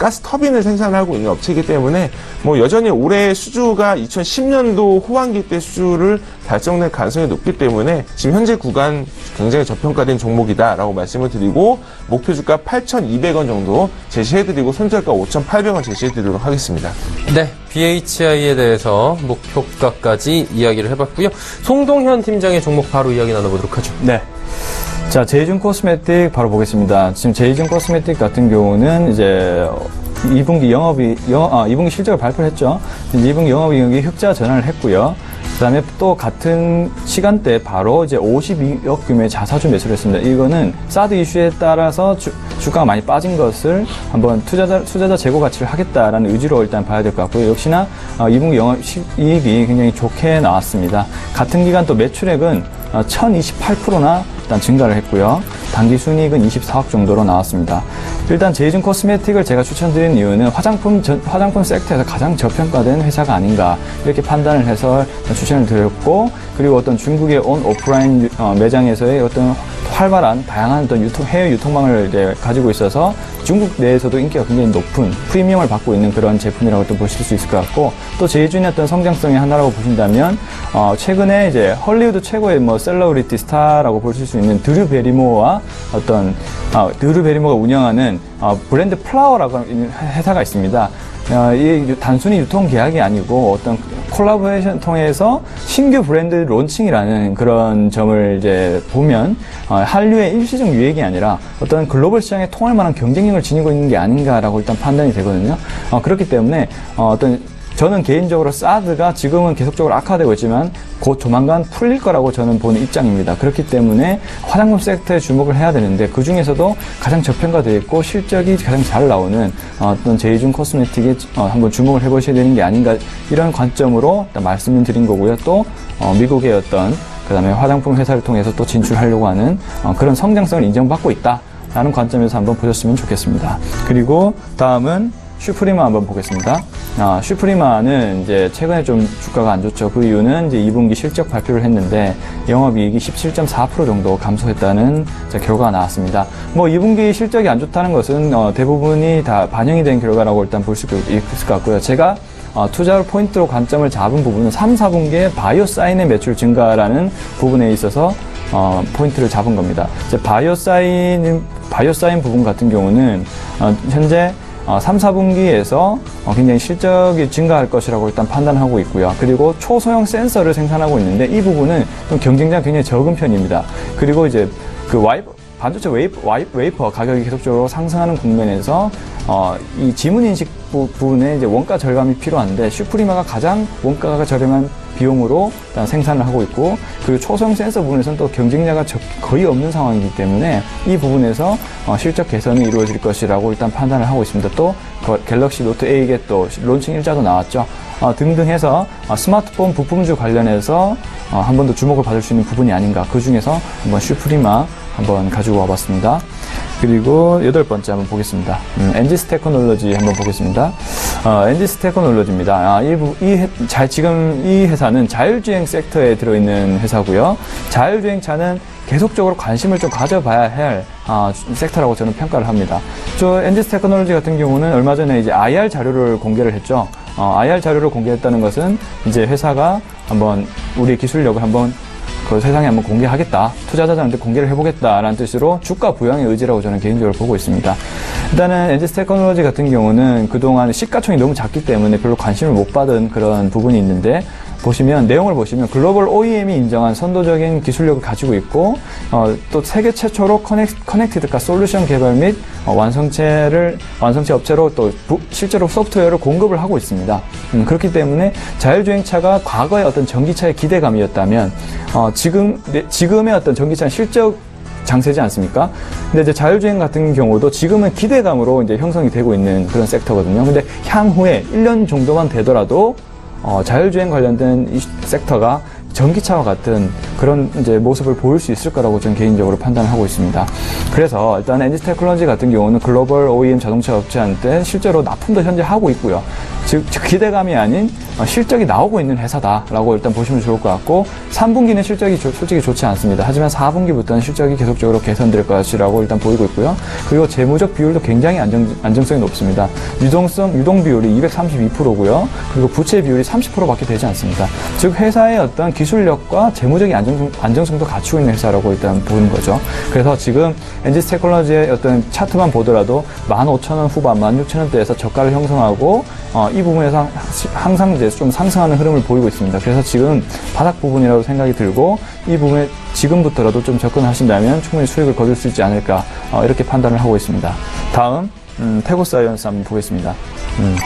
가스 터빈을 생산하고 있는 업체이기 때문에 뭐 여전히 올해 수주가 2010년도 호황기 때 수주를 달성될 가능성이 높기 때문에 지금 현재 구간 굉장히 저평가된 종목이다라고 말씀을 드리고 목표 주가 8,200원 정도 제시해드리고 손절가 5,800원 제시해드리도록 하겠습니다. 네, BHI에 대해서 목표가까지 이야기를 해봤고요. 송동현 팀장의 종목 바로 이야기 나눠보도록 하죠. 네. 자, 제이준 코스메틱 바로 보겠습니다. 지금 제이준 코스메틱 같은 경우는 이제 2분기 2분기 실적을 발표를 했죠. 2분기 영업이익이 흑자 전환을 했고요. 그 다음에 또 같은 시간대에 바로 이제 52억 규모의 자사주 매수를 했습니다. 이거는 사드 이슈에 따라서 주가가 많이 빠진 것을 한번 투자자 재고 가치를 하겠다라는 의지로 일단 봐야 될 것 같고요. 역시나 2분기 영업이익이 굉장히 좋게 나왔습니다. 같은 기간 또 매출액은 1028%나 일단 증가를 했고요. 당기 순이익은 24억 정도로 나왔습니다. 일단 제이준 코스메틱을 제가 추천드린 이유는 화장품 섹터에서 가장 저평가된 회사가 아닌가 이렇게 판단을 해서 추천을 드렸고, 그리고 어떤 중국의 온 오프라인 매장에서의 어떤 활발한 다양한 어떤 해외 유통망을 이제 가지고 있어서 중국 내에서도 인기가 굉장히 높은 프리미엄을 받고 있는 그런 제품이라고 또 보실 수 있을 것 같고, 또 제이준의 어떤 성장성의 하나라고 보신다면 최근에 이제 헐리우드 최고의 셀러브리티 스타라고 보실 수 있는 드류 베리모어와 어떤 드류 베리모어가 운영하는 브랜드 플라워라고 하는 회사가 있습니다. 이 단순히 유통 계약이 아니고 어떤 콜라보레이션 통해서 신규 브랜드 론칭이라는 그런 점을 이제 보면 한류의 일시적 유행이 아니라 어떤 글로벌 시장에 통할 만한 경쟁력을 지니고 있는 게 아닌가라고 일단 판단이 되거든요. 그렇기 때문에 저는 개인적으로 사드가 지금은 계속적으로 악화되고 있지만 곧 조만간 풀릴 거라고 저는 보는 입장입니다. 그렇기 때문에 화장품 섹터에 주목을 해야 되는데, 그 중에서도 가장 저평가되어 있고 실적이 가장 잘 나오는 어떤 제이준 코스메틱에 한번 주목을 해보셔야 되는 게 아닌가, 이런 관점으로 일단 말씀을 드린 거고요. 또 미국의 어떤 그다음에 화장품 회사를 통해서 또 진출하려고 하는 그런 성장성을 인정받고 있다라는 관점에서 한번 보셨으면 좋겠습니다. 그리고 다음은 슈프리마 한번 보겠습니다. 슈프리마는 이제 최근에 좀 주가가 안 좋죠. 그 이유는 이제 2분기 실적 발표를 했는데 영업이익이 17.4% 정도 감소했다는 결과가 나왔습니다. 2분기 실적이 안 좋다는 것은 대부분이 다 반영이 된 결과라고 일단 볼 수 있을 것 같고요. 제가 투자 포인트로 관점을 잡은 부분은 3, 4분기에 바이오사인의 매출 증가라는 부분에 있어서 포인트를 잡은 겁니다. 이제 바이오사인 부분 같은 경우는 현재 3, 4분기에서 굉장히 실적이 증가할 것이라고 일단 판단하고 있고요. 그리고 초소형 센서를 생산하고 있는데 이 부분은 좀 경쟁자가 굉장히 적은 편입니다. 그리고 이제 그 반도체 웨이퍼 가격이 계속적으로 상승하는 국면에서 이 지문인식 부분에 이제 원가 절감이 필요한데, 슈프리마가 가장 원가가 저렴한 비용으로 일단 생산을 하고 있고, 그리고 초소형 센서 부분에서는 또 경쟁자가 거의 없는 상황이기 때문에 이 부분에서 실적 개선이 이루어질 것이라고 일단 판단을 하고 있습니다. 또 갤럭시 노트 8에 또 론칭 일자도 나왔죠. 등등 해서 스마트폰 부품주 관련해서 한 번 더 주목을 받을 수 있는 부분이 아닌가, 그 중에서 한번 슈프리마 한번 가지고 와봤습니다. 그리고 8번째 한번 보겠습니다. 엔지스 테크놀로지 한번 보겠습니다. 엔지스 테크놀로지입니다. 지금 이 회사는 자율주행 섹터에 들어있는 회사고요. 자율주행차는 계속적으로 관심을 좀 가져봐야 할 섹터라고 저는 평가를 합니다. 엔지스 테크놀로지 같은 경우는 얼마 전에 이제 IR 자료를 공개를 했죠. IR 자료를 공개했다는 것은 이제 회사가 한번 우리 기술력을 한번 그 세상에 한번 공개하겠다, 투자자들한테 공개를 해보겠다라는 뜻으로 주가 부양의 의지라고 저는 개인적으로 보고 있습니다. 일단은 엔지스 테크놀로지 같은 경우는 그동안 시가총이 너무 작기 때문에 별로 관심을 못 받은 그런 부분이 있는데, 내용을 보시면 글로벌 OEM이 인정한 선도적인 기술력을 가지고 있고, 또 세계 최초로 커넥티드카 솔루션 개발 및 완성체 업체로 또 실제로 소프트웨어를 공급을 하고 있습니다. 그렇기 때문에 자율주행차가 과거의 어떤 전기차의 기대감이었다면 지금의 어떤 전기차는 실적 장세지 않습니까? 근데 이제 자율주행 같은 경우도 지금은 기대감으로 이제 형성이 되고 있는 그런 섹터거든요. 근데 향후에 1년 정도만 되더라도 자율주행 관련된 이 섹터가 전기차와 같은 그런 이제 모습을 보일 수 있을 거라고 저는 개인적으로 판단을 하고 있습니다. 그래서 일단 엔지스 테크놀로지 같은 경우는 글로벌 OEM 자동차 업체한테 실제로 납품도 현재 하고 있고요. 즉 기대감이 아닌 실적이 나오고 있는 회사다라고 일단 보시면 좋을 것 같고, 3분기는 실적이 솔직히 좋지 않습니다. 하지만 4분기부터는 실적이 계속적으로 개선될 것이라고 일단 보이고 있고요. 그리고 재무적 비율도 굉장히 안정성이 높습니다. 유동 비율이 232%고요. 그리고 부채 비율이 30%밖에 되지 않습니다. 즉 회사의 어떤 기술력과 재무적인 안정성도 갖추고 있는 회사라고 일단 보는 거죠. 그래서 지금 엔지스 테크놀로지의 어떤 차트만 보더라도 15,000원 후반, 16,000원대에서 저가를 형성하고 이 부분에서 항상 이제 좀 상승하는 흐름을 보이고 있습니다. 그래서 지금 바닥 부분이라고 생각이 들고, 이 부분에 지금부터라도 좀 접근하신다면 충분히 수익을 거둘 수 있지 않을까, 이렇게 판단을 하고 있습니다. 다음 태고사이언스 한번 보겠습니다.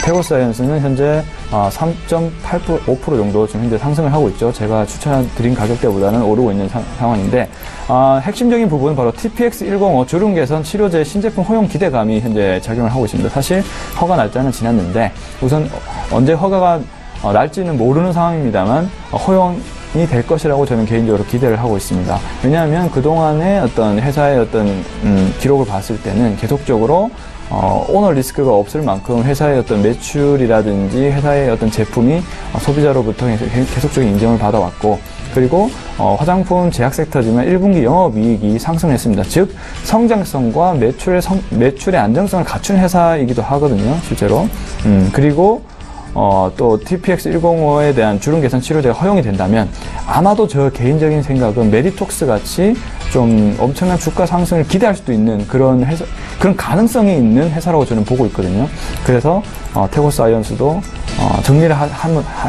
태고사이언스는 현재 3.5% 정도 지금 현재 상승을 하고 있죠. 제가 추천드린 가격대보다는 오르고 있는 상황인데, 핵심적인 부분은 바로 TPX105 주름 개선 치료제 신제품 허용 기대감이 현재 작용을 하고 있습니다. 사실 허가 날짜는 지났는데, 우선 언제 허가가 날지는 모르는 상황입니다만 허용이 될 것이라고 저는 개인적으로 기대를 하고 있습니다. 왜냐하면 그동안의 어떤 회사의 어떤 기록을 봤을 때는 계속적으로 오너 리스크가 없을 만큼 회사의 어떤 매출이라든지 회사의 어떤 제품이 소비자로부터 계속적인 인정을 받아왔고, 그리고 화장품 제약 섹터지만 1분기 영업이익이 상승했습니다. 즉 성장성과 매출의 안정성을 갖춘 회사이기도 하거든요, 실제로. 그리고 또 TPX105에 대한 주름 개선 치료제가 허용이 된다면 아마도 저 개인적인 생각은 메디톡스 같이 좀 엄청난 주가 상승을 기대할 수도 있는 그런 가능성이 있는 회사라고 저는 보고 있거든요. 그래서 태고사이언스도 정리를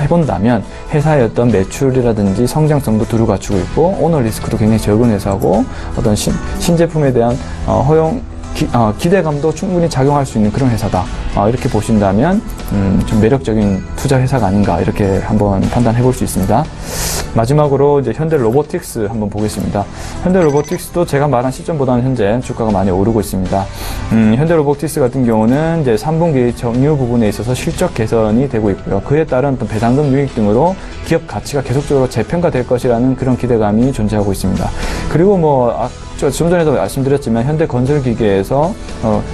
해본다면 회사의 어떤 매출이라든지 성장성도 두루 갖추고 있고 오너 리스크도 굉장히 적은 회사고 어떤 신제품에 대한 기대감도 충분히 작용할 수 있는 그런 회사다. 이렇게 보신다면 좀 매력적인 투자 회사가 아닌가 이렇게 한번 판단해 볼 수 있습니다. 마지막으로 이제 현대로보틱스 한번 보겠습니다. 현대로보틱스도 제가 말한 시점보다는 현재 주가가 많이 오르고 있습니다. 현대로보틱스 같은 경우는 이제 3분기 정유 부분에 있어서 실적 개선이 되고 있고요. 그에 따른 어떤 배당금 유익 등으로 기업 가치가 계속적으로 재평가될 것이라는 그런 기대감이 존재하고 있습니다. 그리고 좀 전에도 말씀드렸지만 현대건설기계에서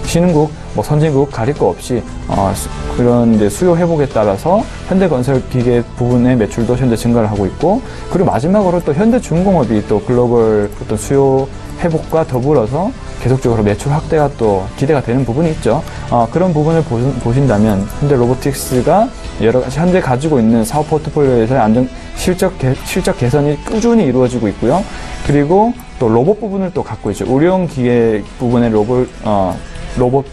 신흥국, 선진국 가릴 거 없이 그런 이제 수요 회복에 따라서 현대건설기계 부분의 매출도 현재 증가를 하고 있고, 그리고 마지막으로 또 현대중공업이 또 글로벌 어떤 수요 회복과 더불어서 계속적으로 매출 확대가 또 기대가 되는 부분이 있죠. 그런 부분을 보신다면 현대로보틱스가 여러 가지 현재 가지고 있는 사업 포트폴리오에서의 실적 개선이 꾸준히 이루어지고 있고요. 그리고 또 로봇 부분을 또 갖고 있죠. 의료용 기계 부분의 로봇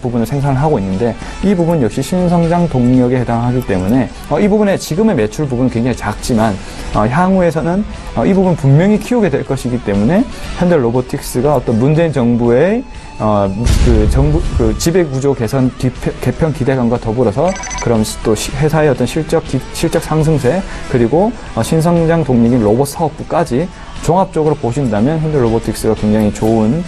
부분을 생산하고 있는데 이 부분 역시 신성장 동력에 해당하기 때문에 이 부분에 지금의 매출 부분은 굉장히 작지만 향후에서는 이 부분 분명히 키우게 될 것이기 때문에 현대로보틱스가 어떤 문재인 정부의 정부 지배 구조 개편 기대감과 더불어서 그럼 또 회사의 어떤 실적 상승세 그리고 신성장 동력인 로봇 사업부까지 종합적으로 보신다면 현대로보틱스가 굉장히 좋은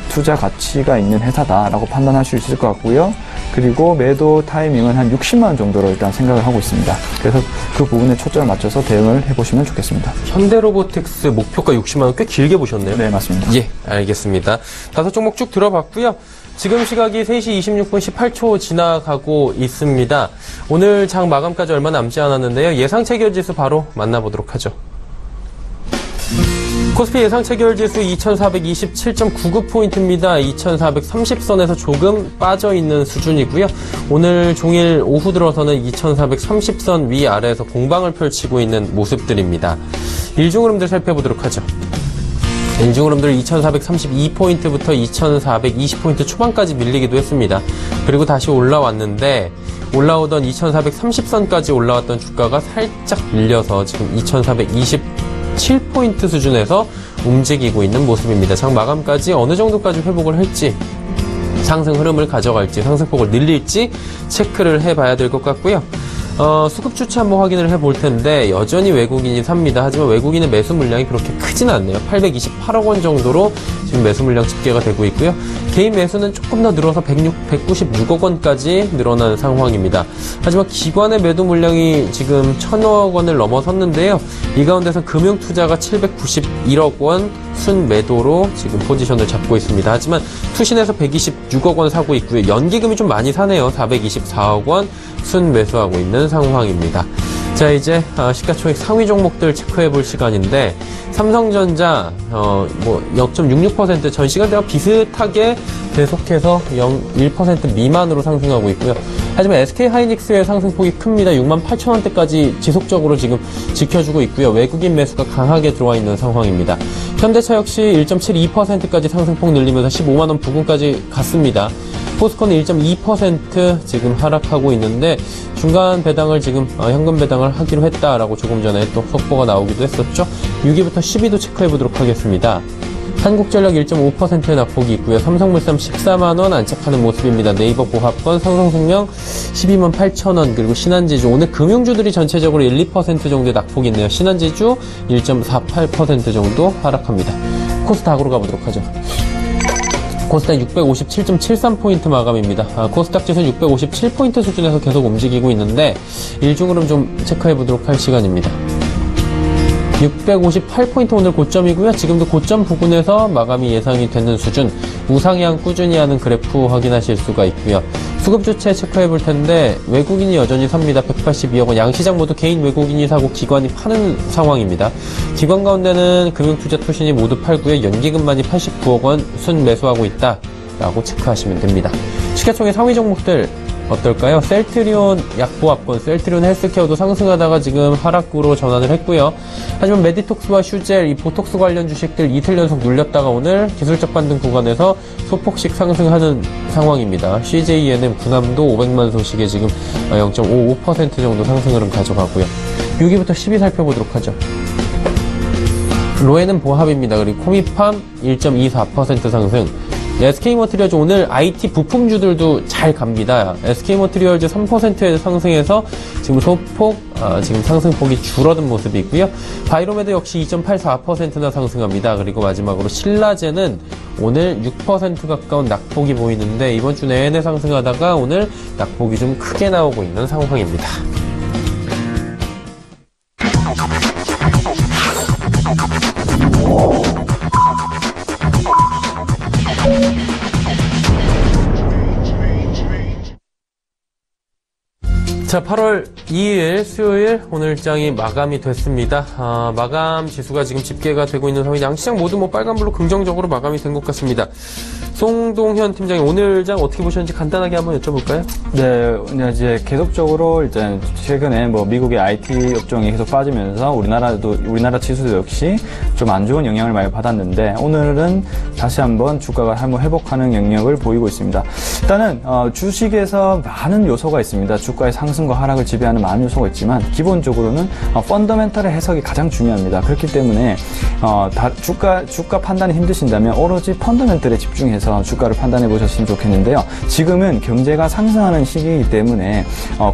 투자 가치가 있는 회사다라고 판단하실 수 있을 것 같고요. 그리고 매도 타이밍은 한 60만 원 정도로 일단 생각을 하고 있습니다. 그래서 그 부분에 초점을 맞춰서 대응을 해보시면 좋겠습니다. 현대로보틱스 목표가 60만 원 꽤 길게 보셨네요. 네, 맞습니다. 예, 알겠습니다. 5종목 쭉 들어봤고요. 지금 시각이 3시 26분 18초 지나가고 있습니다. 오늘 장 마감까지 얼마 남지 않았는데요. 예상 체결지수 바로 만나보도록 하죠. 코스피 예상 체결지수 2427.99포인트입니다. 2430선에서 조금 빠져있는 수준이고요. 오늘 종일 오후 들어서는 2430선 위아래에서 공방을 펼치고 있는 모습들입니다. 일중 흐름들 살펴보도록 하죠. 일중 흐름들 2432포인트부터 2420포인트 초반까지 밀리기도 했습니다. 그리고 다시 올라왔는데 올라오던 2430선까지 올라왔던 주가가 살짝 밀려서 지금 2427포인트 수준에서 움직이고 있는 모습입니다. 장 마감까지 어느 정도까지 회복을 할지, 상승 흐름을 가져갈지, 상승폭을 늘릴지 체크를 해봐야 될 것 같고요. 수급 주체 한번 확인을 해볼 텐데 여전히 외국인이 삽니다. 하지만 외국인의 매수 물량이 그렇게 크진 않네요. 828억 원 정도로 지금 매수 물량 집계가 되고 있고요. 개인 매수는 조금 더 늘어서 196억 원까지 늘어난 상황입니다. 하지만 기관의 매도 물량이 지금 1000억 원을 넘어섰는데요. 이 가운데서 금융투자가 791억 원 순매도로 지금 포지션을 잡고 있습니다. 하지만 투신에서 126억 원 사고 있고요. 연기금이 좀 많이 사네요. 424억 원 순매수하고 있는 상황입니다. 자, 이제 시가총액 상위 종목들 체크해 볼 시간인데 삼성전자 0.66% 전 시간대와 비슷하게 계속해서 1% 미만으로 상승하고 있고요. 하지만 SK하이닉스의 상승폭이 큽니다. 68,000원대까지 지속적으로 지금 지켜주고 있고요. 외국인 매수가 강하게 들어와 있는 상황입니다. 현대차 역시 1.72%까지 상승폭 늘리면서 15만 원 부근까지 갔습니다. 포스코는 1.2% 지금 하락하고 있는데 중간 배당을 지금 현금 배당을 하기로 했다라고 조금 전에 또 속보가 나오기도 했었죠. 6위부터 10위도 체크해 보도록 하겠습니다. 한국전력 1.5%의 낙폭이 있고요. 삼성물산 14만원 안착하는 모습입니다. 네이버 보합권, 삼성생명 12만 8천원, 그리고 신한지주. 오늘 금융주들이 전체적으로 1, 2% 정도의 낙폭이 있네요. 신한지주 1.48% 정도 하락합니다. 코스닥으로 가보도록 하죠. 코스닥 657.73포인트 마감입니다. 코스닥 지수 657포인트 수준에서 계속 움직이고 있는데 일중으로 좀 체크해 보도록 할 시간입니다. 658포인트 오늘 고점이고요. 지금도 고점 부근에서 마감이 예상이 되는 수준, 우상향 꾸준히 하는 그래프 확인하실 수가 있고요. 수급 주체 체크해 볼 텐데 외국인이 여전히 삽니다. 182억 원. 양시장 모두 개인 외국인이 사고 기관이 파는 상황입니다. 기관 가운데는 금융투자투신이 모두 팔고요. 연기금만이 89억 원 순 매수하고 있다라고 체크하시면 됩니다. 시가총액 상위 종목들 어떨까요? 셀트리온 약보합권, 셀트리온 헬스케어도 상승하다가 지금 하락으로 전환을 했고요. 하지만 메디톡스와 슈젤, 이 보톡스 관련 주식들 이틀 연속 눌렸다가 오늘 기술적 반등 구간에서 소폭씩 상승하는 상황입니다. CJENM 군함도 500만 소식에 지금 0.55% 정도 상승을 가져가고요. 6위부터 10위 살펴보도록 하죠. 로에는 보합입니다. 그리고 코미팜 1.24% 상승. SK머티리얼즈 오늘 IT 부품주들도 잘 갑니다. SK머티리얼즈 3%의 상승해서 지금 소폭, 지금 상승폭이 줄어든 모습이 있고요. 바이로메드 역시 2.84%나 상승합니다. 그리고 마지막으로 신라제는 오늘 6% 가까운 낙폭이 보이는데 이번 주 내내 상승하다가 오늘 낙폭이 좀 크게 나오고 있는 상황입니다. 자, 8월 2일 수요일 오늘 일장이 마감이 됐습니다. 마감 지수가 지금 집계가 되고 있는 상황이 양시장 모두 빨간불로 긍정적으로 마감이 된 것 같습니다. 송동현 팀장님 오늘 장 어떻게 보셨는지 간단하게 한번 여쭤볼까요? 네, 이제 계속적으로 일단 최근에 미국의 IT 업종이 계속 빠지면서 우리나라 지수도 역시 좀 안 좋은 영향을 많이 받았는데 오늘은 다시 한번 주가가 한번 회복하는 영역을 보이고 있습니다. 일단은 주식에서 많은 요소가 있습니다. 주가의 상승과 하락을 지배하는 많은 요소가 있지만 기본적으로는 펀더멘털의 해석이 가장 중요합니다. 그렇기 때문에 주가 판단이 힘드신다면 오로지 펀더멘털에 집중해서 주가를 판단해 보셨으면 좋겠는데요. 지금은 경제가 상승하는 시기이기 때문에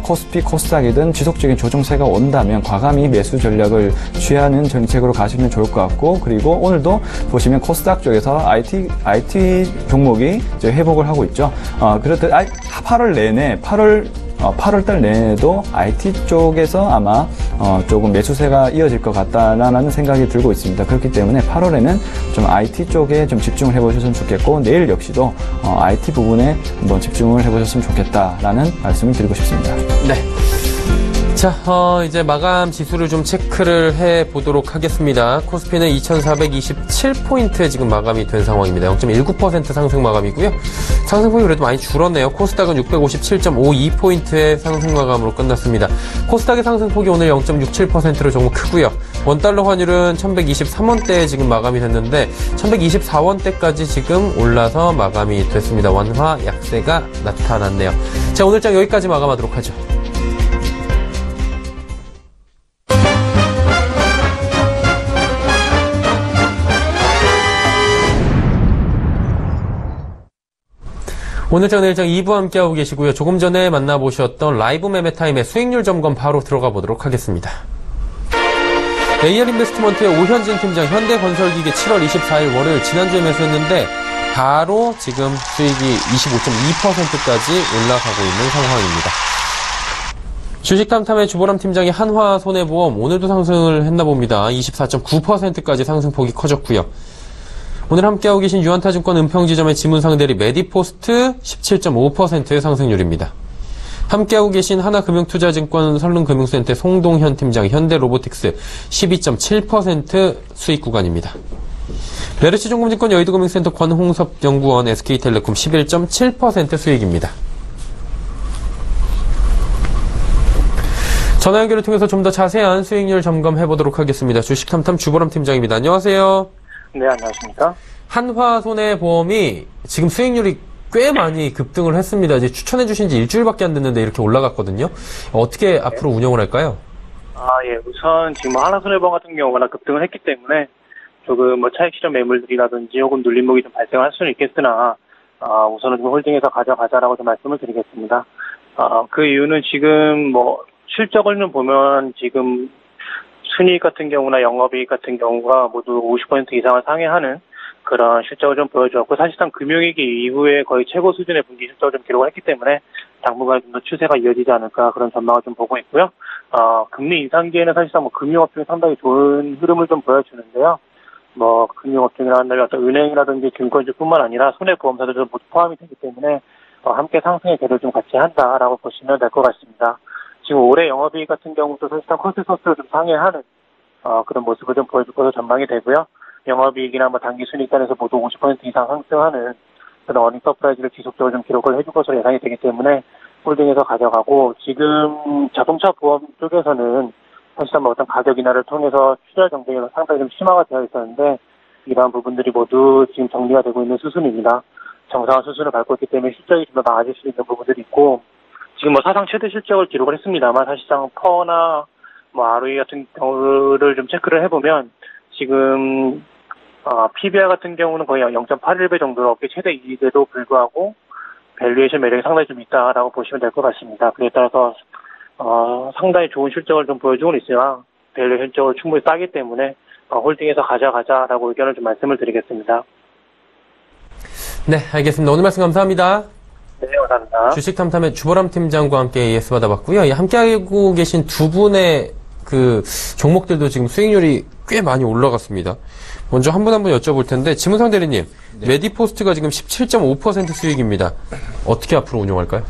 코스피, 코스닥이든 지속적인 조정세가 온다면 과감히 매수 전략을 취하는 정책으로 가시면 좋을 것 같고, 그리고 오늘도 보시면 코스닥 쪽에서 IT 종목이 이제 회복을 하고 있죠. 그렇듯 8월달 내에도 IT 쪽에서 아마 조금 매수세가 이어질 것 같다라는 생각이 들고 있습니다. 그렇기 때문에 8월에는 좀 IT 쪽에 좀 집중을 해보셨으면 좋겠고, 내일 역시도 IT 부분에 한번 집중을 해보셨으면 좋겠다라는 말씀을 드리고 싶습니다. 네. 자, 이제 마감 지수를 좀 체크를 해 보도록 하겠습니다. 코스피는 2427포인트에 지금 마감이 된 상황입니다. 0.19% 상승 마감이고요. 상승폭이 그래도 많이 줄었네요. 코스닥은 657.52포인트의 상승 마감으로 끝났습니다. 코스닥의 상승폭이 오늘 0.67%로 조금 크고요. 원달러 환율은 1123원대에 지금 마감이 됐는데 1124원대까지 지금 올라서 마감이 됐습니다. 완화 약세가 나타났네요. 자, 오늘 장 여기까지 마감하도록 하죠. 오늘 장 내일장 2부 함께하고 계시고요. 조금 전에 만나보셨던 라이브 매매타임의 수익률 점검 바로 들어가 보도록 하겠습니다. AR인베스트먼트의 오현진 팀장, 현대건설기계 7월 24일 월요일 지난주에 매수했는데 바로 지금 수익이 25.2%까지 올라가고 있는 상황입니다. 주식탐탐의 주보람 팀장의 한화손해보험 오늘도 상승을 했나 봅니다. 24.9%까지 상승폭이 커졌고요. 오늘 함께하고 계신 유한타증권 은평지점의 지문상대리 메디포스트 17.5%의 상승률입니다. 함께하고 계신 하나금융투자증권 설릉금융센터 송동현 팀장 현대로보틱스 12.7% 수익 구간입니다. 메르츠종금증권 여의도금융센터 권홍섭 연구원 SK텔레콤 11.7% 수익입니다. 전화 연결을 통해서 좀 더 자세한 수익률 점검해보도록 하겠습니다. 주식탐탐 주보람 팀장입니다. 안녕하세요. 네, 안녕하십니까. 한화손해보험이 지금 수익률이 꽤 많이 급등을 했습니다. 이제 추천해 주신 지 일주일밖에 안 됐는데 이렇게 올라갔거든요. 어떻게 앞으로 운영을 할까요? 예. 우선 지금 하나손해보험 같은 경우가 급등을 했기 때문에 조금 뭐 차익 실현 매물들이라든지 혹은 눌림목이 좀 발생할 수는 있겠으나 우선은 좀 홀딩해서 가져가자라고 좀 말씀을 드리겠습니다. 그 이유는 지금 뭐 실적을 좀 보면 지금 순이익 같은 경우나 영업이익 같은 경우가 모두 50% 이상을 상회하는 그런 실적을 좀 보여주었고, 사실상 금융위기 이후에 거의 최고 수준의 분기 실적을 좀 기록을 했기 때문에 당분간 좀 더 추세가 이어지지 않을까 그런 전망을 좀 보고 있고요. 금리 인상기에는 사실상 뭐 금융업종이 상당히 좋은 흐름을 좀 보여주는데요. 뭐 금융업종이라는 어떤 은행이라든지 증권주뿐만 아니라 손해보험사들도 모두 포함이 되기 때문에 함께 상승의 궤를 좀 같이 한다라고 보시면 될 것 같습니다. 지금 올해 영업이익 같은 경우도 사실상 컨센서스를 좀 상회하는 그런 모습을 좀 보여줄 것으로 전망이 되고요. 영업이익이나 뭐 당기순이익단에서 모두 50% 이상 상승하는 그런 어닝 서프라이즈를 지속적으로 좀 기록을 해줄 것으로 예상이 되기 때문에 홀딩해서 가져가고, 지금 자동차 보험 쪽에서는 사실상 뭐 어떤 가격 인하를 통해서 출혈 경쟁이 상당히 좀 심화가 되어 있었는데, 이러한 부분들이 모두 지금 정리가 되고 있는 수순입니다. 정상화 수순을 밟고 있기 때문에 실적이 좀 더 나아질 수 있는 부분들이 있고, 지금 뭐 사상 최대 실적을 기록을 했습니다만 사실상 퍼나 뭐 ROE 같은 경우를 좀 체크를 해보면 지금 PBR 같은 경우는 거의 0.81배 정도로 업계 최대 이익에도 불구하고 밸류에이션 매력이 상당히 좀 있다라고 보시면 될 것 같습니다. 그에 따라서 상당히 좋은 실적을 좀 보여주고 있으나 밸류에이션 적으로 충분히 싸기 때문에 홀딩해서 가져가자라고 의견을 좀 말씀을 드리겠습니다. 네, 알겠습니다. 오늘 말씀 감사합니다. 네, 감사합니다. 주식탐탐의 주보람 팀장과 함께 AS 받아봤고요. 함께하고 계신 두 분의 그 종목들도 지금 수익률이 꽤 많이 올라갔습니다. 먼저 한 분 여쭤볼 텐데, 지문상 대리님, 네. 메디포스트가 지금 17.5% 수익입니다. 어떻게 앞으로 운용할까요?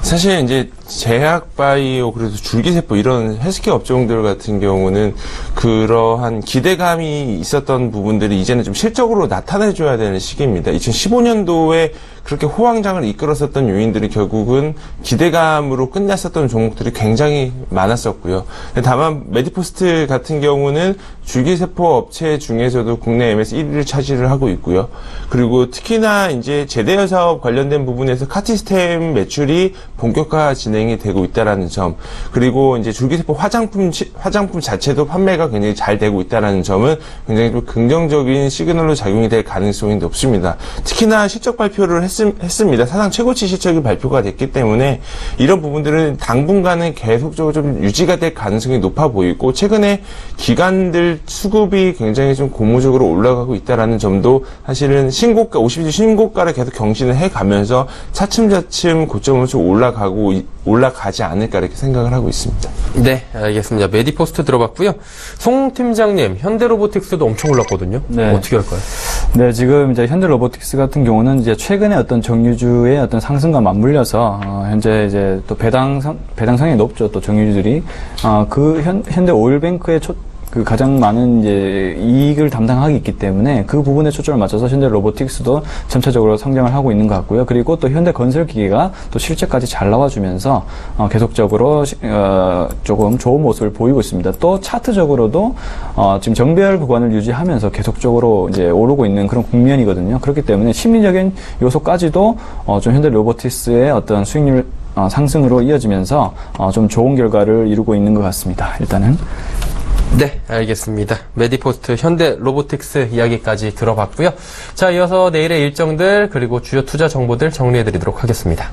사실 이제 제약바이오, 그래서 줄기세포 이런 헬스케어 업종들 같은 경우는 그러한 기대감이 있었던 부분들이 이제는 좀 실적으로 나타내줘야 되는 시기입니다. 2015년도에 그렇게 호황장을 이끌었었던 요인들이 결국은 기대감으로 끝났었던 종목들이 굉장히 많았었고요. 다만 메디포스트 같은 경우는 줄기세포 업체 중에서도 국내 MS 1위를 차지를 하고 있고요. 그리고 특히나 이제 제대열 사업 관련된 부분에서 카티스템 매출이 본격화 진행이 되고 있다라는 점, 그리고 이제 줄기세포 화장품 자체도 판매가 굉장히 잘 되고 있다라는 점은 굉장히 좀 긍정적인 시그널로 작용이 될 가능성이 높습니다. 특히나 실적 발표를 했습니다. 사상 최고치 실적이 발표가 됐기 때문에 이런 부분들은 당분간은 계속적으로 좀 유지가 될 가능성이 높아 보이고, 최근에 기관들 수급이 굉장히 좀 고무적으로 올라가고 있다라는 점도 사실은 신고가, 50주 신고가를 계속 경신을 해가면서 차츰차츰 고점으로 좀 올라가지 않을까 이렇게 생각을 하고 있습니다. 네, 알겠습니다. 메디포스트 들어봤고요. 송 팀장님, 현대로보틱스도 엄청 올랐거든요. 네. 어떻게 할까요? 네, 지금 이제 현대로보틱스 같은 경우는 이제 최근에 어떤 정유주의 어떤 상승과 맞물려서 현재 이제 또 배당성이 높죠. 또 정유주들이 그 현대 오일뱅크의 그 가장 많은 이제 이익을 담당하기 있기 때문에 그 부분에 초점을 맞춰서 현대 로보틱스도 전체적으로 성장을 하고 있는 것 같고요. 그리고 또 현대 건설기계가 또 실적까지 잘 나와주면서 계속적으로 조금 좋은 모습을 보이고 있습니다. 또 차트적으로도 지금 정배열 구간을 유지하면서 계속적으로 이제 오르고 있는 그런 국면이거든요. 그렇기 때문에 심리적인 요소까지도 좀 현대 로보틱스의 어떤 수익률 상승으로 이어지면서 좀 좋은 결과를 이루고 있는 것 같습니다. 일단은. 네, 알겠습니다. 메디포스트, 현대 로보틱스 이야기까지 들어봤고요. 자, 이어서 내일의 일정들 그리고 주요 투자 정보들 정리해드리도록 하겠습니다.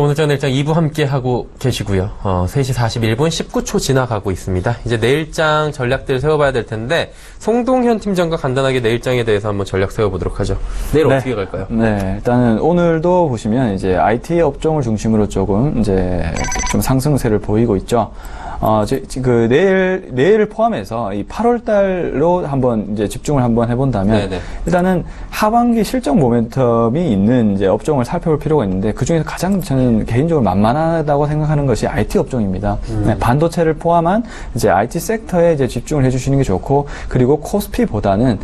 자, 오늘 내일장 2부 함께 하고 계시고요. 3시 41분 19초 지나가고 있습니다. 이제 내일장 전략들 세워봐야 될 텐데, 송동현 팀장과 간단하게 내일장에 대해서 한번 전략 세워보도록 하죠. 내일 네. 어떻게 갈까요? 네, 일단은 오늘도 보시면 이제 IT 업종을 중심으로 조금 이제 좀 상승세를 보이고 있죠. 내일을 포함해서 이 8월달로 한번 이제 집중을 한번 해본다면, 네네. 일단은 하반기 실적 모멘텀이 있는 이제 업종을 살펴볼 필요가 있는데, 그 중에서 가장 저는 개인적으로 만만하다고 생각하는 것이 IT 업종입니다. 네, 반도체를 포함한 이제 IT 섹터에 이제 집중을 해주시는 게 좋고, 그리고 코스피보다는,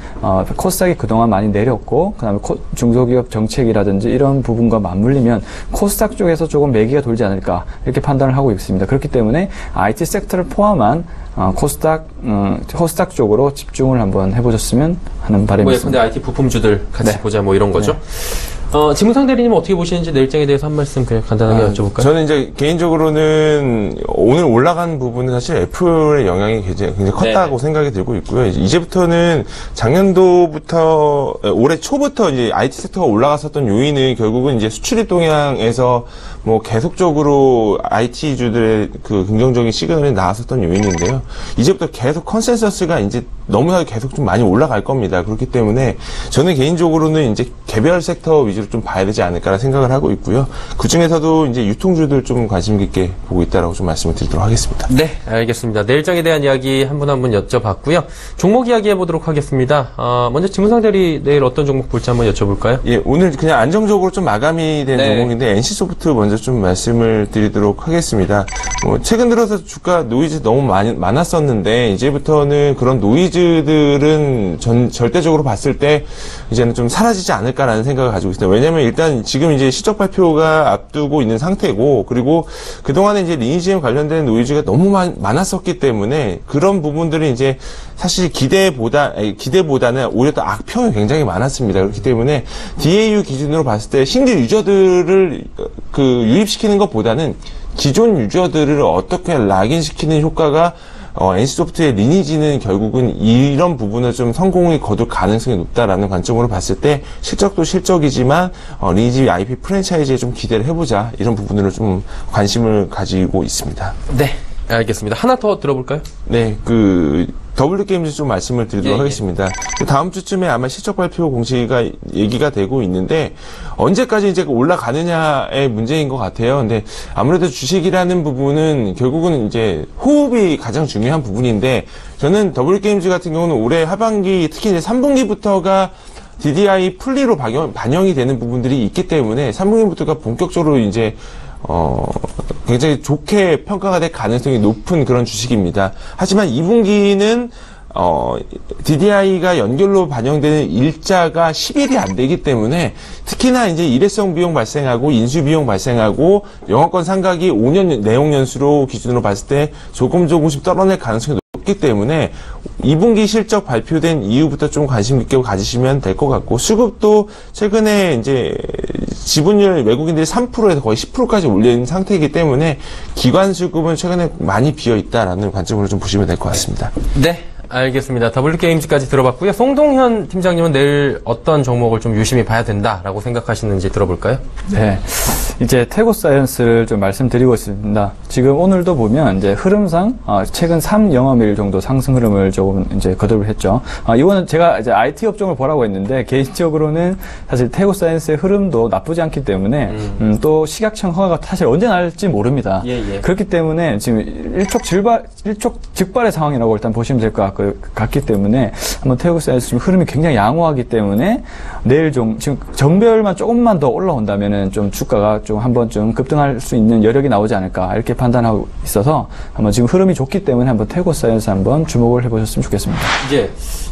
코스닥이 그동안 많이 내렸고, 그 다음에 중소기업 정책이라든지 이런 부분과 맞물리면 코스닥 쪽에서 조금 매기가 돌지 않을까, 이렇게 판단을 하고 있습니다. 그렇기 때문에 IT 섹터를 포함한 코스닥 쪽으로 집중을 한번 해보셨으면 하는 바람이 있습니다. 근데 IT 부품주들 같이 네. 보자 이런 거죠. 네. 지문상 대리님 어떻게 보시는지 내일장에 대해서 한 말씀 그냥 간단하게 여쭤볼까요? 저는 이제 개인적으로는 오늘 올라간 부분은 사실 애플의 영향이 굉장히 컸다고 생각이 들고 있고요. 이제부터는 작년도부터 올해 초부터 이제 IT 섹터가 올라갔었던 요인은 결국은 이제 수출입 동향에서 뭐 계속적으로 IT주들의 그 긍정적인 시그널이 나왔었던 요인인데요. 이제부터 계속 컨센서스가 이제 너무나도 계속 좀 많이 올라갈 겁니다. 그렇기 때문에 저는 개인적으로는 이제 개별 섹터 위주로 좀 봐야 되지 않을까라는 생각을 하고 있고요. 그 중에서도 이제 유통주들 좀 관심 깊게 보고 있다라고 좀 말씀을 드리도록 하겠습니다. 네, 알겠습니다. 내일장에 대한 이야기 한 분 한 분 여쭤봤고요. 종목 이야기 해보도록 하겠습니다. 먼저 지문상 대리 내일 어떤 종목 볼지 한번 여쭤볼까요? 예, 오늘 그냥 안정적으로 좀 마감이 된 네. 종목인데 NC소프트 먼저 좀 말씀을 드리도록 하겠습니다. 최근 들어서 주가 노이즈 너무 많았었는데 이제부터는 그런 노이즈들은 절대적으로 봤을 때 이제는 좀 사라지지 않을까라는 생각을 가지고 있습니다. 왜냐면 일단 지금 이제 실적 발표가 앞두고 있는 상태고, 그리고 그동안에 이제 리니지엠 관련된 노이즈가 너무 많았었기 때문에 그런 부분들은 이제 사실 기대보다는 오히려 더 악평이 굉장히 많았습니다. 그렇기 때문에 DAU 기준으로 봤을 때 신규 유저들을 유입시키는 것보다는 기존 유저들을 어떻게 락인시키는 효과가 NC소프트의 리니지는 결국은 이런 부분을 좀 성공이 거둘 가능성이 높다라는 관점으로 봤을 때 실적도 실적이지만 리니지 IP 프랜차이즈에 좀 기대를 해보자, 이런 부분으로 좀 관심을 가지고 있습니다. 네, 알겠습니다. 하나 더 들어볼까요? 네, W게임즈 좀 말씀을 드리도록 하겠습니다. 다음 주쯤에 아마 실적 발표 공시가 얘기가 되고 있는데 언제까지 이제 올라가느냐의 문제인 것 같아요. 근데 아무래도 주식이라는 부분은 결국은 이제 호흡이 가장 중요한 부분인데, 저는 W게임즈 같은 경우는 올해 하반기 특히 이제 3분기부터가 DDI 풀리로 반영이 되는 부분들이 있기 때문에 3분기부터가 본격적으로 이제 굉장히 좋게 평가가 될 가능성이 높은 그런 주식입니다. 하지만 2분기는 DDI가 연결로 반영되는 일자가 10일이 안 되기 때문에 특히나 이제 일회성 비용 발생하고 인수 비용 발생하고 영업권 상각이 5년 내용연수로 기준으로 봤을 때 조금씩 떨어질 가능성이 높기 때문에 2분기 실적 발표된 이후부터 좀 관심 있게 가지시면 될 것 같고, 수급도 최근에 이제 지분율 외국인들이 3%에서 거의 10%까지 올린 상태이기 때문에 기관 수급은 최근에 많이 비어 있다라는 관점으로 좀 보시면 될 것 같습니다. 네, 알겠습니다. W게임즈까지 들어봤고요. 송동현 팀장님은 내일 어떤 종목을 좀 유심히 봐야 된다라고 생각하시는지 들어볼까요? 네. 이제 태고사이언스를 좀 말씀드리고 있습니다. 지금 오늘도 보면 이제 흐름상 최근 3영업일 정도 상승 흐름을 조금 이제 거듭을 했죠. 이거는 제가 이제 IT 업종을 보라고 했는데 개인적으로는 사실 태고사이언스의 흐름도 나쁘지 않기 때문에 또 시각청 허가가 사실 언제 날지 모릅니다. 예. 그렇기 때문에 지금 일촉즉발의 상황이라고 일단 보시면 될 것 같기 때문에 한번 태고사이언스 지금 흐름이 굉장히 양호하기 때문에 내일 지금 정별만 조금만 더 올라온다면은 좀 주가가 좀 한 번쯤 급등할 수 있는 여력이 나오지 않을까, 이렇게 판단하고 있어서 한번 지금 흐름이 좋기 때문에 한번 태고사이언스 한번 주목을 해보셨으면 좋겠습니다. 이제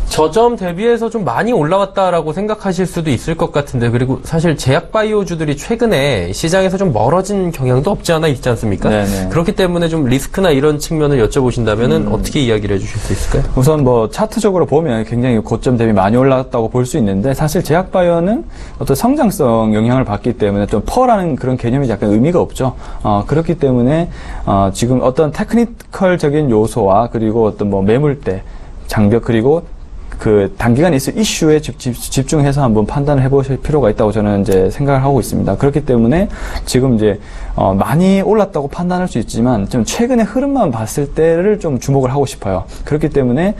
저점 대비해서 좀 많이 올라왔다라고 생각하실 수도 있을 것 같은데, 그리고 사실 제약바이오주들이 최근에 시장에서 좀 멀어진 경향도 없지 않아 있지 않습니까? 네네. 그렇기 때문에 좀 리스크나 이런 측면을 여쭤보신다면은 어떻게 이야기를 해주실 수 있을까요? 우선 뭐 차트적으로 보면 굉장히 고점 대비 많이 올랐다고 볼 수 있는데, 사실 제약바이오는 어떤 성장성 영향을 받기 때문에 좀 퍼라는 그런 개념이 약간 의미가 없죠. 그렇기 때문에 지금 어떤 테크니컬적인 요소와 그리고 어떤 뭐 매물대, 장벽, 그리고 그 단기간에 있을 이슈에 집중해서 한번 판단을 해보실 필요가 있다고 저는 이제 생각을 하고 있습니다. 그렇기 때문에 지금 이제 많이 올랐다고 판단할 수 있지만 좀 최근의 흐름만 봤을 때를 좀 주목을 하고 싶어요. 그렇기 때문에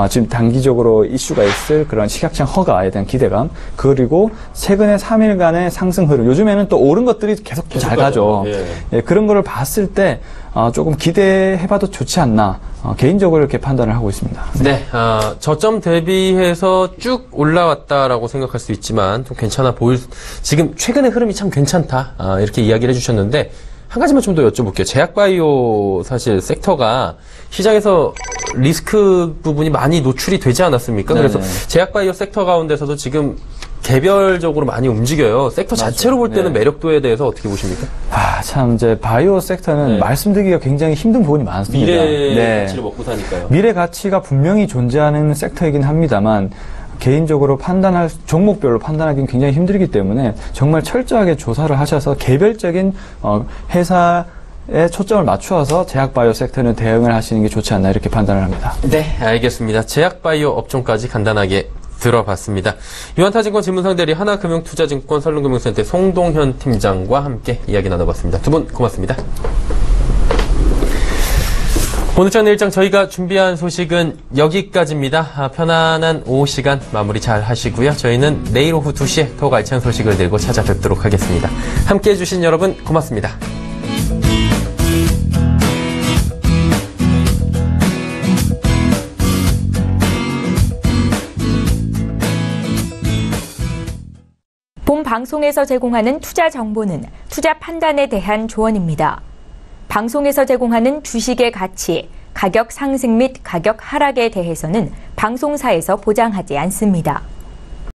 지금 단기적으로 이슈가 있을 그런 시각장 허가에 대한 기대감, 그리고 최근에 3일간의 상승 흐름, 요즘에는 또 오른 것들이 계속 잘 가죠. 예, 그런 거를 봤을 때 조금 기대해봐도 좋지 않나, 개인적으로 이렇게 판단을 하고 있습니다. 네, 저점 대비해서 쭉 올라왔다라고 생각할 수 있지만 좀 괜찮아 보일, 지금 최근의 흐름이 참 괜찮다, 이렇게 이야기를 해주셨는데, 한 가지만 좀 더 여쭤볼게요. 제약바이오 사실 섹터가 시장에서 리스크 부분이 많이 노출이 되지 않았습니까? 네네. 그래서 제약바이오 섹터 가운데서도 지금 개별적으로 많이 움직여요. 섹터 자체로 볼 때는 매력도에 대해서 어떻게 보십니까? 참 이제 바이오 섹터는 말씀드리기가 굉장히 힘든 부분이 많습니다. 미래 가치를 먹고 사니까요. 미래 가치가 분명히 존재하는 섹터이긴 합니다만, 개인적으로 종목별로 판단하기는 굉장히 힘들기 때문에 정말 철저하게 조사를 하셔서 개별적인 회사에 초점을 맞추어서 제약바이오 섹터는 대응을 하시는 게 좋지 않나, 이렇게 판단을 합니다. 네, 알겠습니다. 제약바이오 업종까지 간단하게 들어봤습니다. 유한타증권 질문상대리 하나금융투자증권 설릉금융센터 송동현 팀장과 함께 이야기 나눠봤습니다. 두 분 고맙습니다. 오늘장 내일장 저희가 준비한 소식은 여기까지입니다. 편안한 오후 시간 마무리 잘 하시고요. 저희는 내일 오후 2시에 더욱 알찬 소식을 들고 찾아뵙도록 하겠습니다. 함께해 주신 여러분 고맙습니다. 본 방송에서 제공하는 투자 정보는 투자 판단에 대한 조언입니다. 방송에서 제공하는 주식의 가치, 가격 상승 및 가격 하락에 대해서는 방송사에서 보장하지 않습니다.